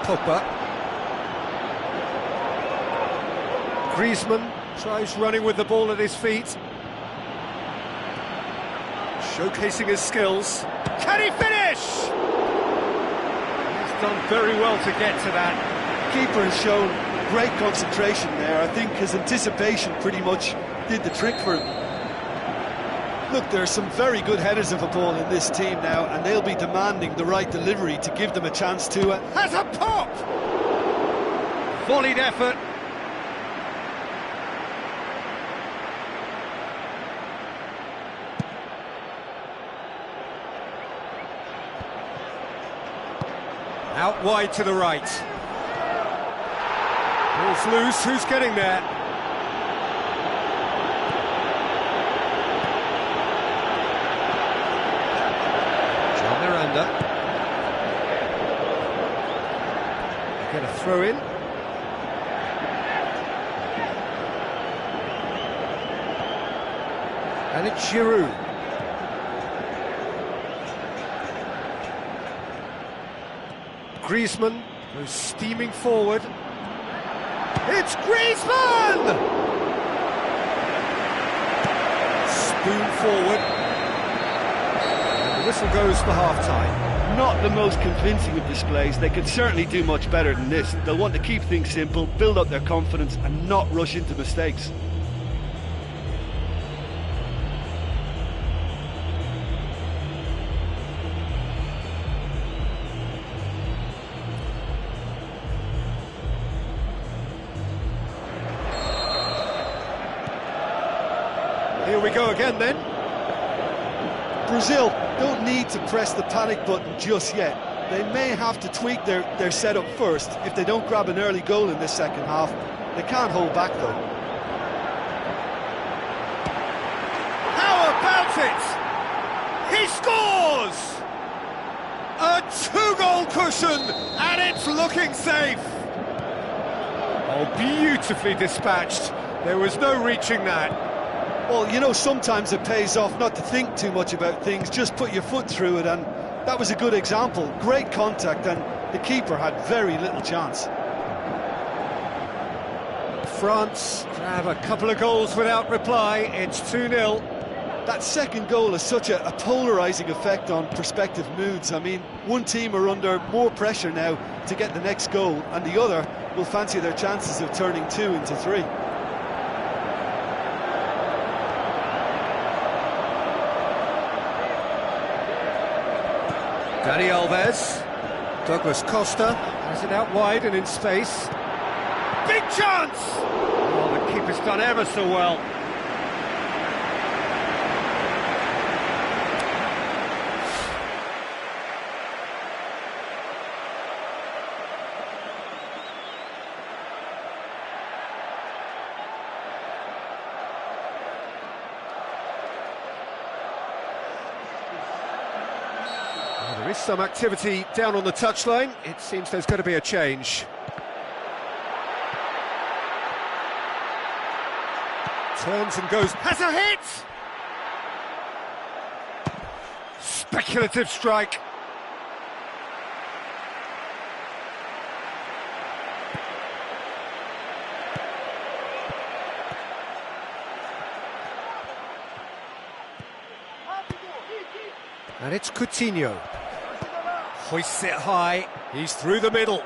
Pogba. Griezmann tries running with the ball at his feet. Showcasing his skills. Can he finish? He's done very well to get to that. Keeper has shown great concentration there. I think his anticipation pretty much did the trick for him. Look, there are some very good headers of a ball in this team now, and they'll be demanding the right delivery to give them a chance to... Has a pop! Volleyed effort. Out wide to the right. Ball's loose, who's getting there? John Miranda. Get a throw in. And it's Giroud. Griezmann goes steaming forward. It's Griezmann! Spoon forward. And the whistle goes for half-time. Not the most convincing of displays. They could certainly do much better than this. They'll want to keep things simple, build up their confidence and not rush into mistakes. Here we go again then. Brazil don't need to press the panic button just yet. They may have to tweak their setup first if they don't grab an early goal in this second half. They can't hold back though. How about it? He scores! A two-goal cushion, and it's looking safe. Oh, beautifully dispatched. There was no reaching that. Well, you know, sometimes it pays off not to think too much about things, just put your foot through it, and that was a good example. Great contact, and the keeper had very little chance. France grab a couple of goals without reply. It's 2-0. That second goal has such a polarising effect on prospective moods. I mean, one team are under more pressure now to get the next goal, and the other will fancy their chances of turning 2 into 3. Dani Alves. Douglas Costa has it out wide and in space. Big chance! Oh, the keeper's done ever so well. There is some activity down on the touchline. It seems there's going to be a change. Turns and goes, has a hit! Speculative strike. And it's Coutinho. Hoists it high, he's through the middle.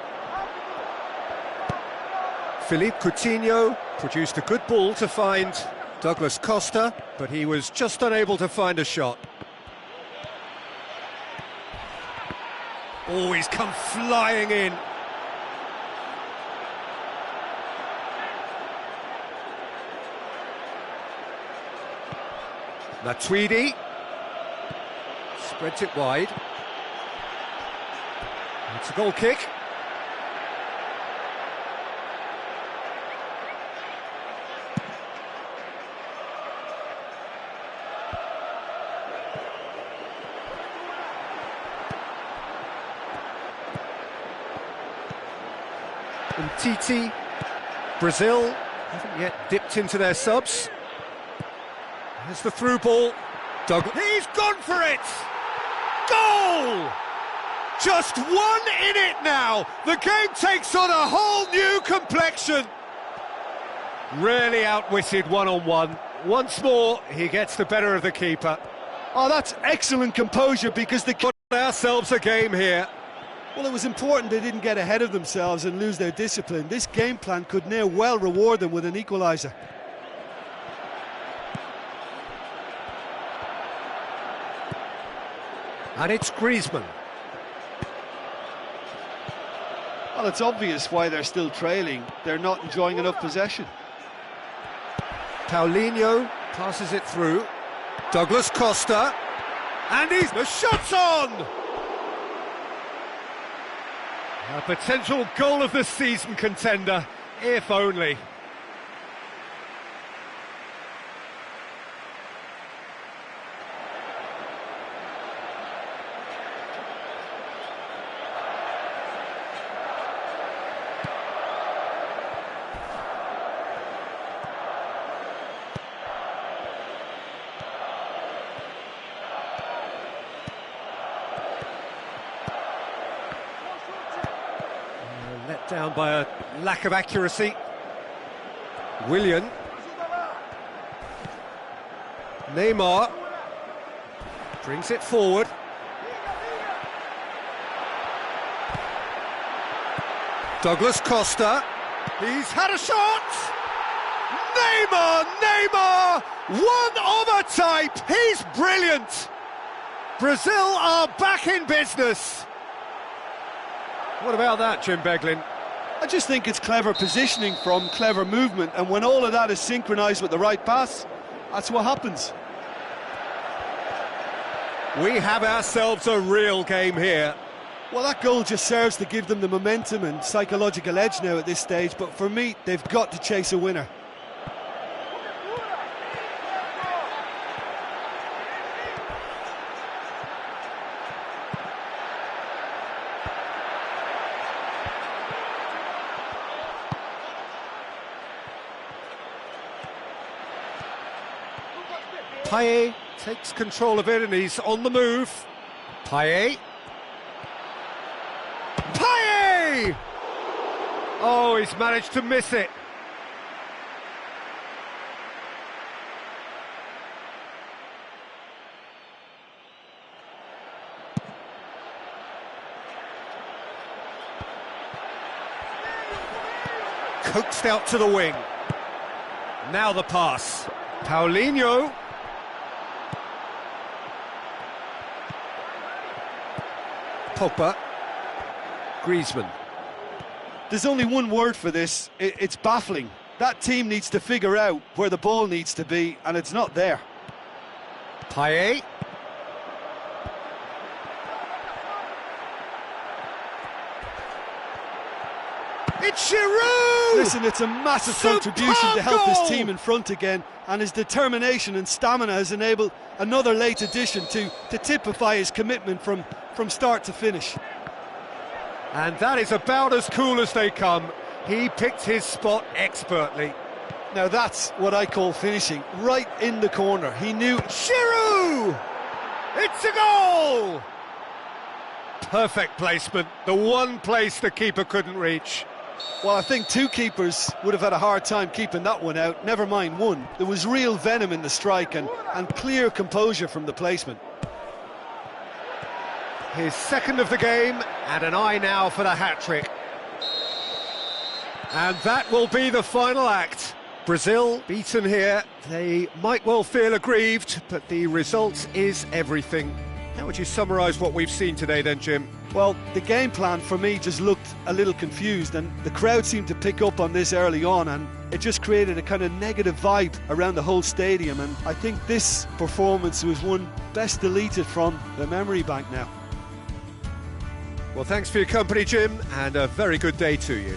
Philippe Coutinho produced a good ball to find Douglas Costa, but he was just unable to find a shot. Oh, he's come flying in. Matuidi spreads it wide. It's a goal kick. Titi, Brazil haven't yet dipped into their subs. There's the through ball. He's gone for it! Goal! Just one in it now. The game takes on a whole new complexion. Really outwitted one-on-one. Once more, he gets the better of the keeper. Oh, that's excellent composure because they Got ourselves a game here. Well, it was important they didn't get ahead of themselves and lose their discipline. This game plan could near well reward them with an equaliser. And it's Griezmann. Well, it's obvious why they're still trailing. They're not enjoying enough possession. Paulinho passes it through. Douglas Costa. And the shot's on! A potential goal of the season contender, if only. Let down by a lack of accuracy. Willian. Neymar brings it forward. Douglas Costa. He's had a shot. Neymar! One of a type. He's brilliant. Brazil are back in business. What about that, Jim Beglin? I just think it's clever positioning from clever movement, and when all of that is synchronised with the right pass, that's what happens. We have ourselves a real game here. Well, that goal just serves to give them the momentum and psychological edge now at this stage, but for me, they've got to chase a winner. Payet takes control of it and he's on the move. Payet. Oh, he's managed to miss it. Coaxed out to the wing. Now the pass. Paulinho. Pogba. Griezmann. There's only one word for this, it's baffling. That team needs to figure out where the ball needs to be, and it's not there. Payet. It's Giroud! Listen, it's a massive contribution to help his team in front again, and his determination and stamina has enabled another late addition to typify his commitment from start to finish. And that is about as cool as they come. He picked his spot expertly. Now that's what I call finishing, right in the corner. He knew... Giroud! It's a goal! Perfect placement, the one place the keeper couldn't reach. Well, I think two keepers would have had a hard time keeping that one out, never mind one. There was real venom in the strike and clear composure from the placement. His second of the game, and an eye now for the hat-trick. And that will be the final act. Brazil beaten here. They might well feel aggrieved, but the result is everything. How would you summarise what we've seen today then, Jim? Well, the game plan for me just looked a little confused, and the crowd seemed to pick up on this early on, and it just created a kind of negative vibe around the whole stadium, and I think this performance was one best deleted from the memory bank now. Well, thanks for your company, Jim, and a very good day to you.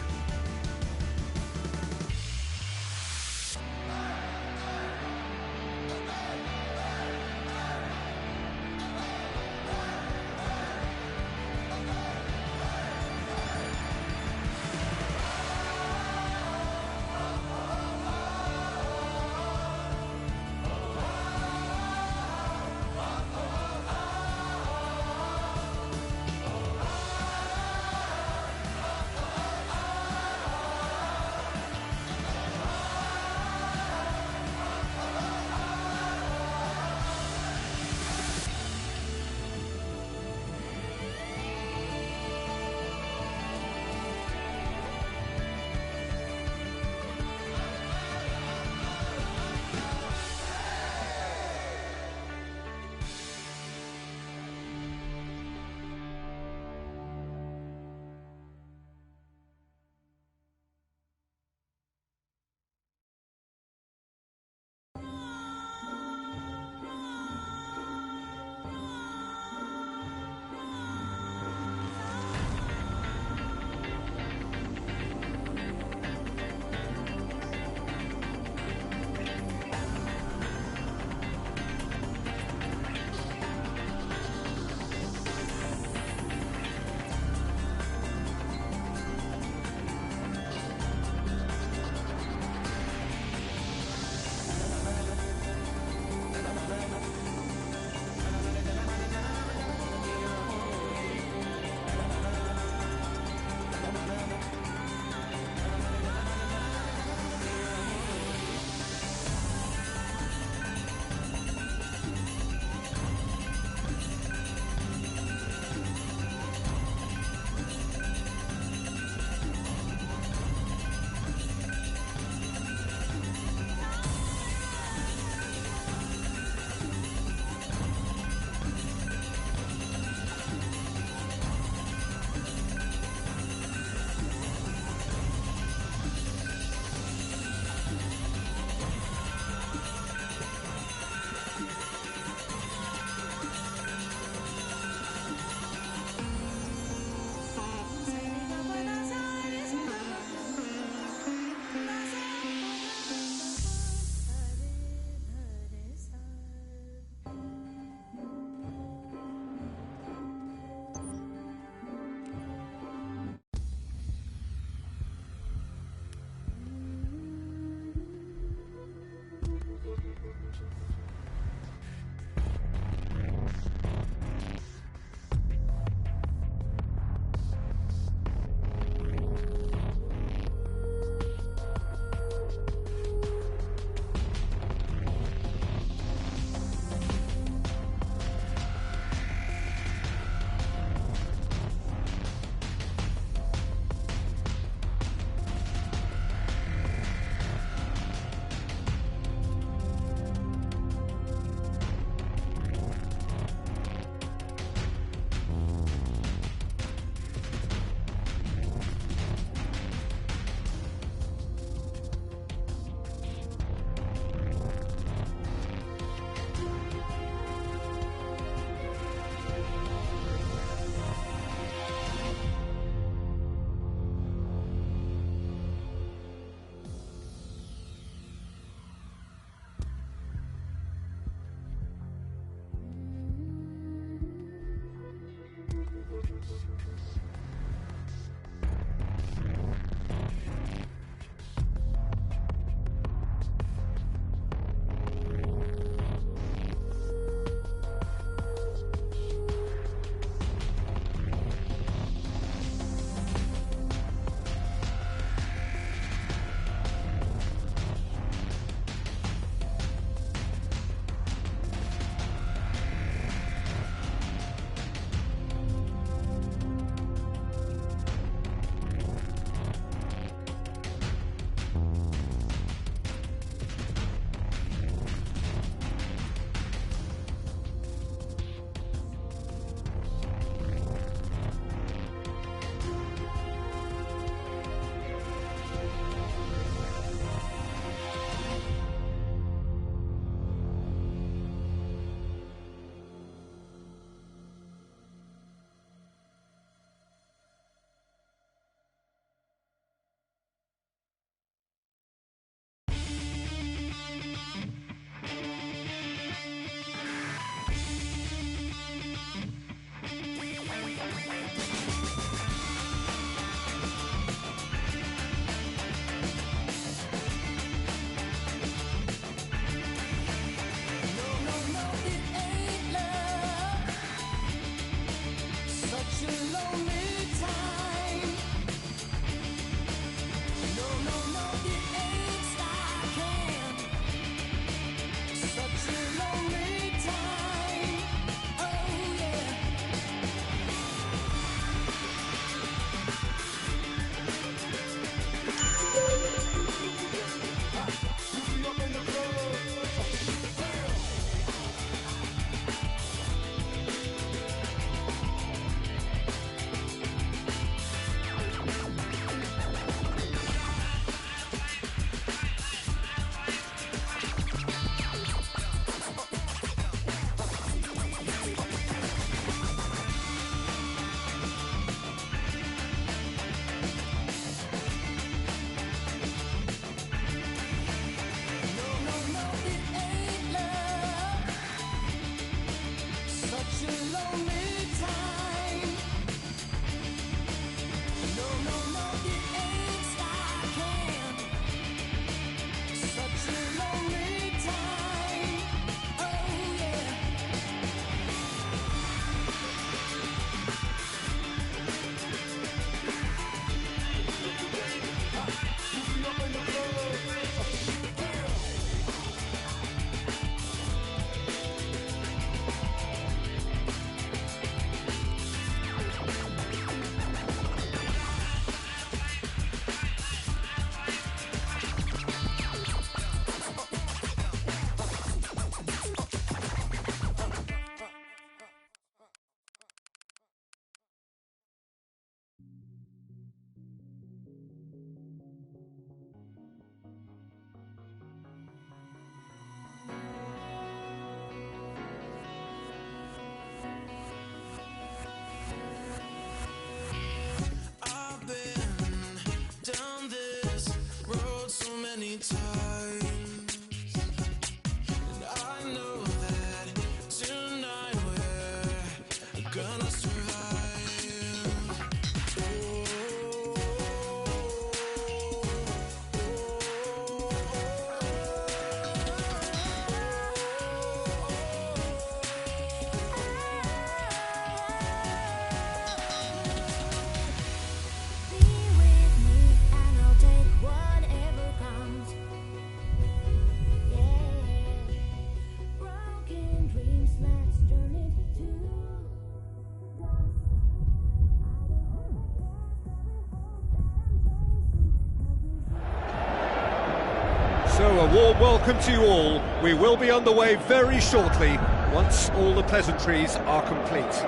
So a warm welcome to you all. We will be underway very shortly once all the pleasantries are complete.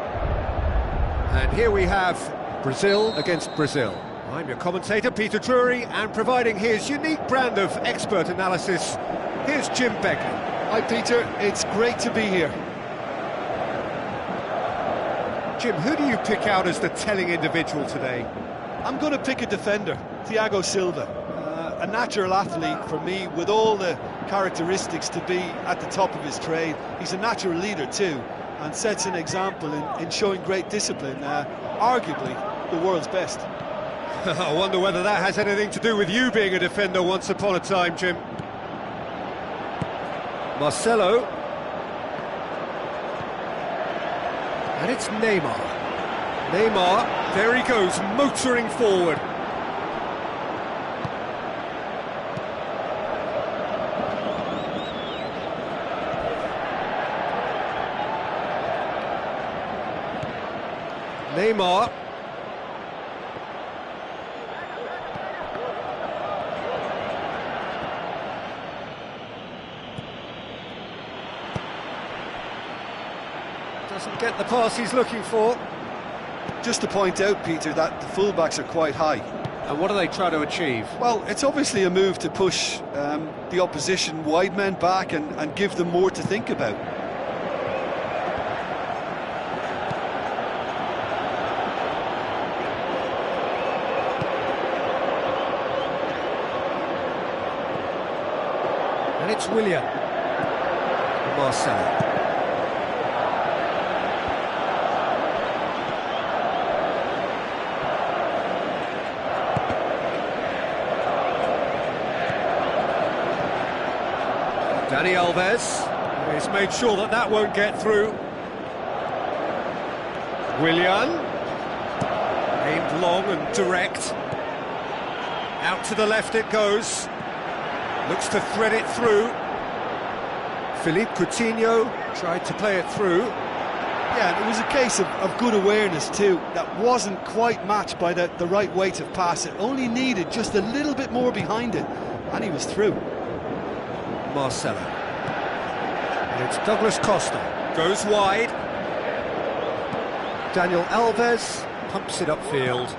And here we have Brazil against Brazil. I'm your commentator, Peter Drury, and providing his unique brand of expert analysis, here's Jim Begley. Hi Peter, it's great to be here. Jim, who do you pick out as the telling individual today? I'm going to pick a defender, Thiago Silva. A natural athlete for me, with all the characteristics to be at the top of his trade. He's a natural leader too, and sets an example in showing great discipline, arguably the world's best. I wonder whether that has anything to do with you being a defender once upon a time, Jim. Marcelo. And it's Neymar. Neymar, there he goes, motoring forward. Neymar. Doesn't get the pass he's looking for. Just to point out, Peter, that the fullbacks are quite high. And what do they try to achieve? Well, it's obviously a move to push the opposition wide men back and give them more to think about. And it's Willian. Marcelo. Dani Alves. He's made sure that that won't get through. Willian. Aimed long and direct. Out to the left it goes. Looks to thread it through. Philippe Coutinho tried to play it through. Yeah, it was a case of good awareness too. That wasn't quite matched by the right weight of pass. It only needed just a little bit more behind it, and he was through. Marcelo. And it's Douglas Costa. Goes wide. Daniel Alves pumps it upfield.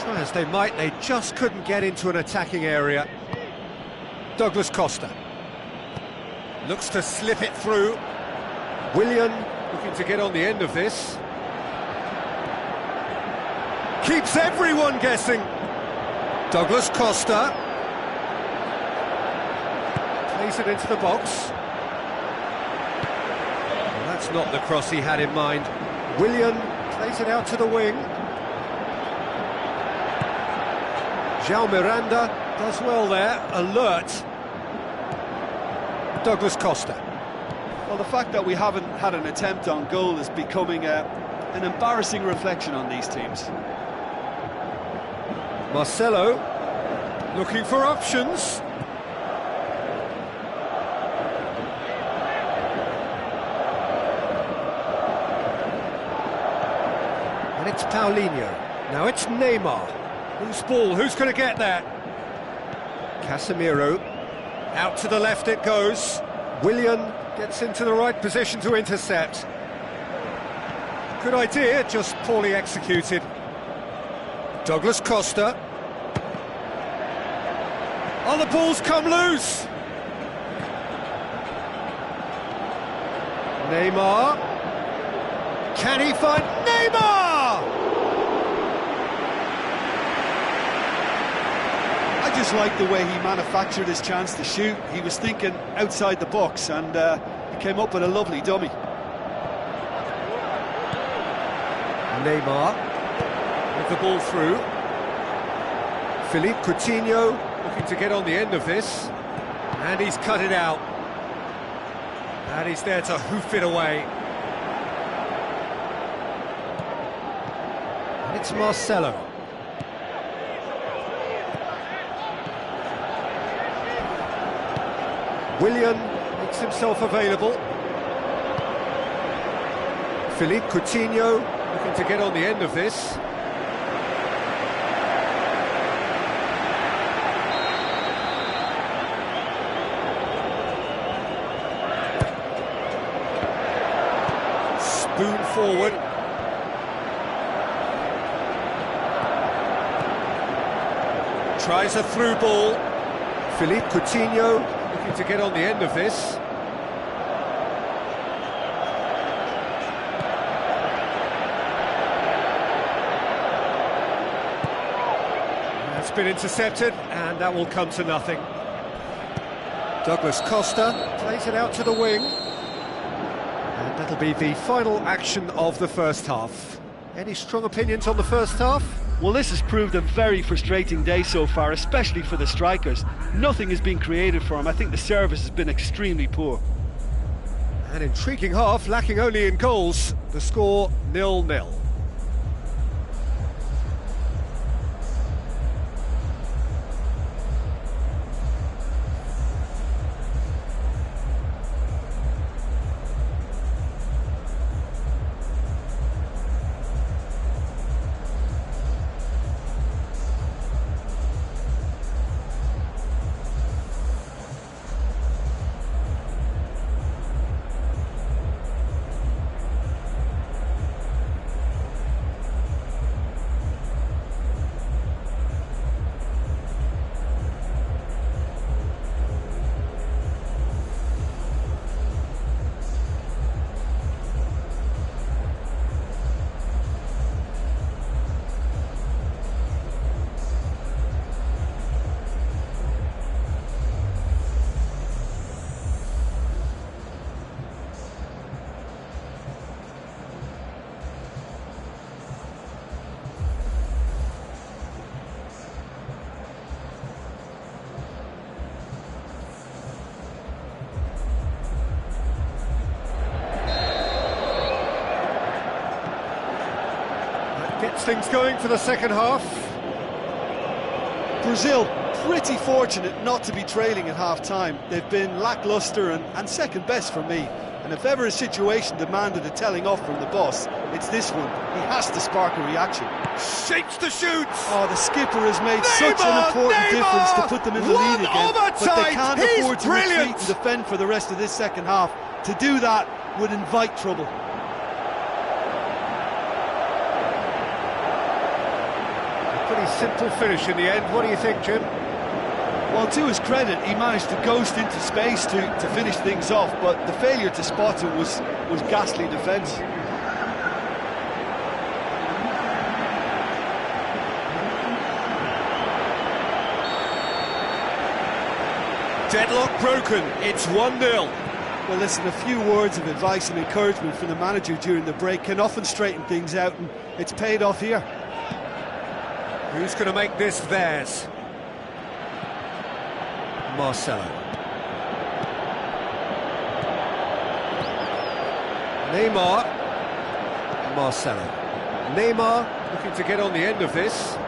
Try as they might, they just couldn't get into an attacking area. Douglas Costa. Looks to slip it through. Willian looking to get on the end of this. Keeps everyone guessing. Douglas Costa. Plays it into the box. Well, that's not the cross he had in mind. Willian plays it out to the wing. João Miranda does well there, alert. Douglas Costa. Well, the fact that we haven't had an attempt on goal is becoming an embarrassing reflection on these teams. Marcelo, looking for options. And it's Paulinho. Now it's Neymar. Whose ball? Who's going to get that? Casemiro. Out to the left it goes. Willian gets into the right position to intercept. Good idea, just poorly executed. Douglas Costa. Oh, the ball's come loose. Neymar. Can he find Neymar? I just like the way he manufactured his chance to shoot. He was thinking outside the box, and he came up with a lovely dummy. Neymar with the ball through. Philippe Coutinho looking to get on the end of this, and he's cut it out. And he's there to hoof it away. And it's Marcelo. Willian makes himself available. Philippe Coutinho looking to get on the end of this. Spoon forward. Tries a through ball. Philippe Coutinho looking to get on the end of this. That's been intercepted, and that will come to nothing. Douglas Costa plays it out to the wing. And that'll be the final action of the first half. Any strong opinions on the first half? Well, this has proved a very frustrating day so far, especially for the strikers. Nothing has been created for them. I think the service has been extremely poor. An intriguing half, lacking only in goals. The score 0-0. Gets things going for the second half. Brazil, pretty fortunate not to be trailing at half-time. They've been lacklustre and second best for me. And if ever a situation demanded a telling off from the boss, it's this one. He has to spark a reaction. Shapes the shoots! Oh, the skipper has made such an important difference to put them in the lead again. But they can't afford to retreat and defend for the rest of this second half. To do that would invite trouble. Pretty simple finish in the end. What do you think, Jim? Well, to his credit, he managed to ghost into space to finish things off, but the failure to spot it was ghastly defence. Deadlock broken. It's 1-0. Well, listen, a few words of advice and encouragement from the manager during the break can often straighten things out, and it's paid off here. Who's going to make this theirs? Marcelo. Neymar. Marcelo. Neymar looking to get on the end of this.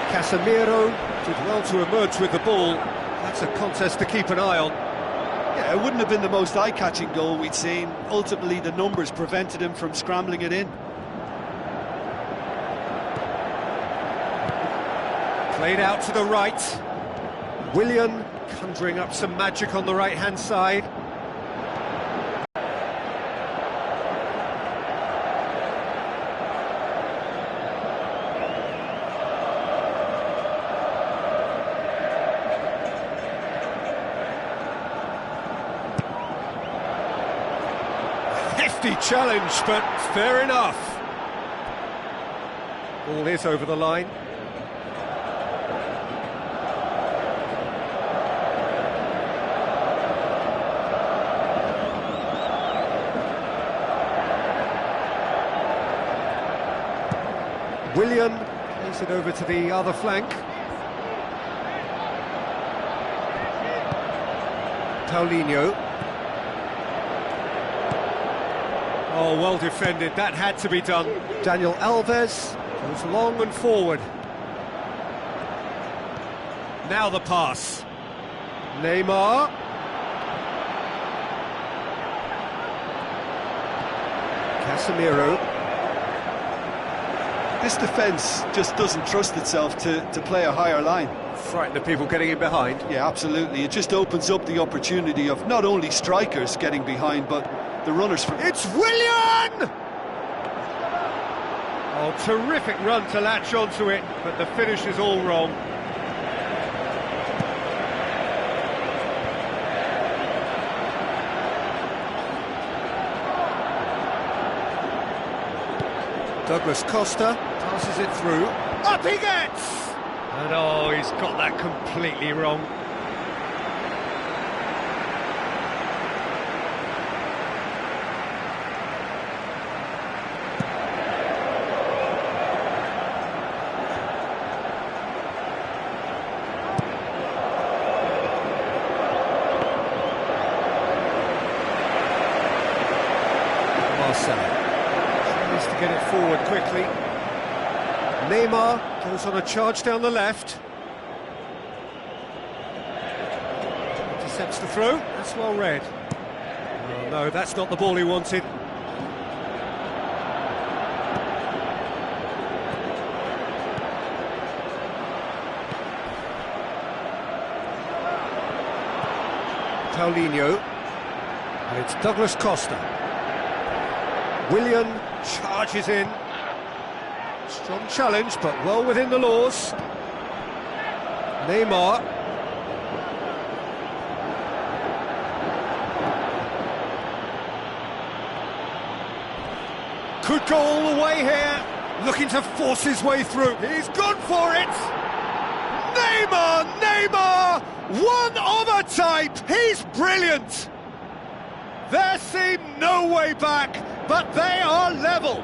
Casemiro did well to emerge with the ball. That's a contest to keep an eye on. Yeah, it wouldn't have been the most eye-catching goal we'd seen. Ultimately, the numbers prevented him from scrambling it in. Played out to the right. Willian conjuring up some magic on the right-hand side. Hefty challenge, but fair enough. Ball is over the line. Willian plays it over to the other flank. Paulinho. Oh, well defended, that had to be done. Daniel Alves goes long and forward. Now the pass. Neymar. Casemiro. This defence just doesn't trust itself to play a higher line. Frightened of people getting in behind. Yeah, absolutely. It just opens up the opportunity of not only strikers getting behind, but the runners from... It's Willian! Oh, terrific run to latch onto it, but the finish is all wrong. Douglas Costa passes it through. Up he gets! And oh, he's got that completely wrong. Marcelo tries to get it forward quickly. Neymar goes on a charge down the left. Intercepts the throw. That's well read. Oh no, that's not the ball he wanted. Paulinho. And it's Douglas Costa. Willian charges in. Strong challenge, but well within the laws. Neymar. Could go all the way here. Looking to force his way through. He's gone for it. Neymar! One of a type. He's brilliant. There seemed no way back, but they are level.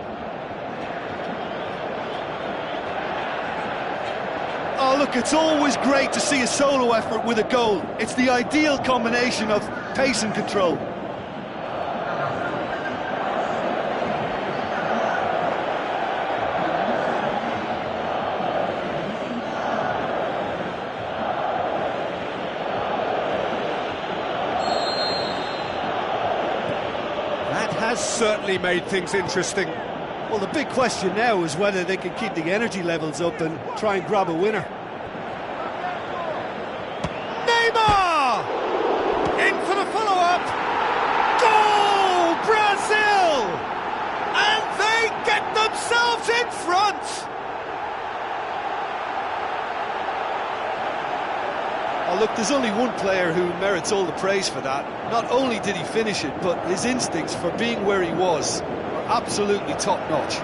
Oh, look, it's always great to see a solo effort with a goal. It's the ideal combination of pace and control. That has certainly made things interesting. Well, the big question now is whether they can keep the energy levels up and try and grab a winner. Neymar! In for the follow-up! Goal! Brazil! And they get themselves in front! Oh, look, there's only one player who merits all the praise for that. Not only did he finish it, but his instincts for being where he was were absolutely top-notch.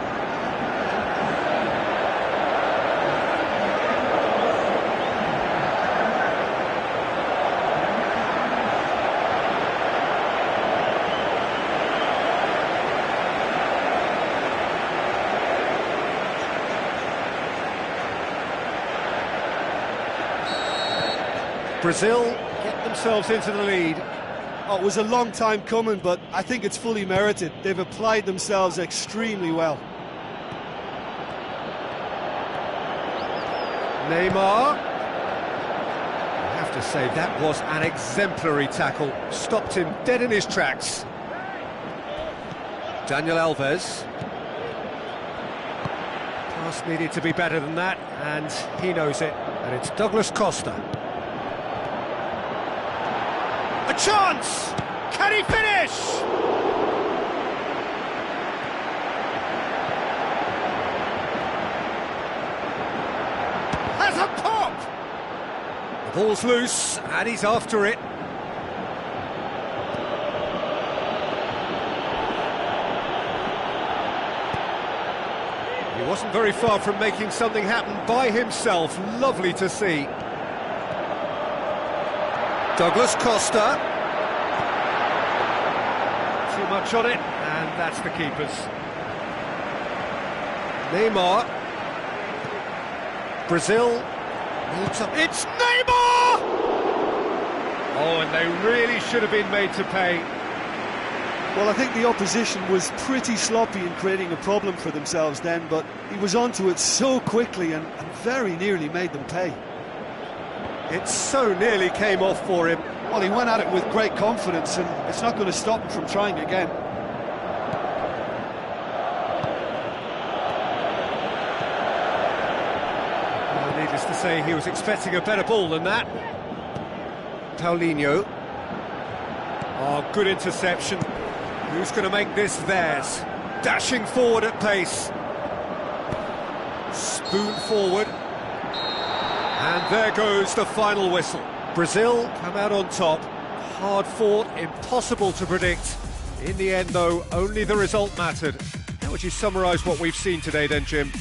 Brazil get themselves into the lead. Oh, it was a long time coming, but I think it's fully merited. They've applied themselves extremely well. Neymar. I have to say, that was an exemplary tackle. Stopped him dead in his tracks. Daniel Alves. Pass needed to be better than that, and he knows it. And it's Douglas Costa. A chance! Can he finish? Has a pop! The ball's loose, and he's after it. He wasn't very far from making something happen by himself. Lovely to see. Douglas Costa. Too much on it, and that's the keeper's. Neymar. Brazil needs up. It's Neymar! Oh, and they really should have been made to pay. Well, I think the opposition was pretty sloppy in creating a problem for themselves then, but he was onto it so quickly and very nearly made them pay. It so nearly came off for him. Well, he went at it with great confidence, and it's not going to stop him from trying again. Needless to say, he was expecting a better ball than that. Paulinho. Oh, good interception. Who's going to make this theirs? Dashing forward at pace. Spoon forward. And there goes the final whistle. Brazil come out on top. Hard fought, impossible to predict. In the end, though, only the result mattered. How would you summarise what we've seen today then, Jim?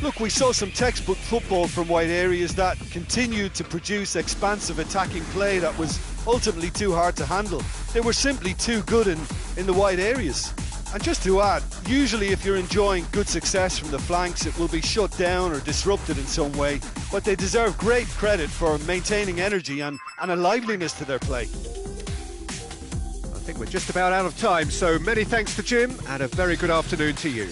Look, we saw some textbook football from wide areas that continued to produce expansive attacking play that was ultimately too hard to handle. They were simply too good in the wide areas. And just to add, usually if you're enjoying good success from the flanks, it will be shut down or disrupted in some way. But they deserve great credit for maintaining energy and a liveliness to their play. I think we're just about out of time, so many thanks to Jim and a very good afternoon to you.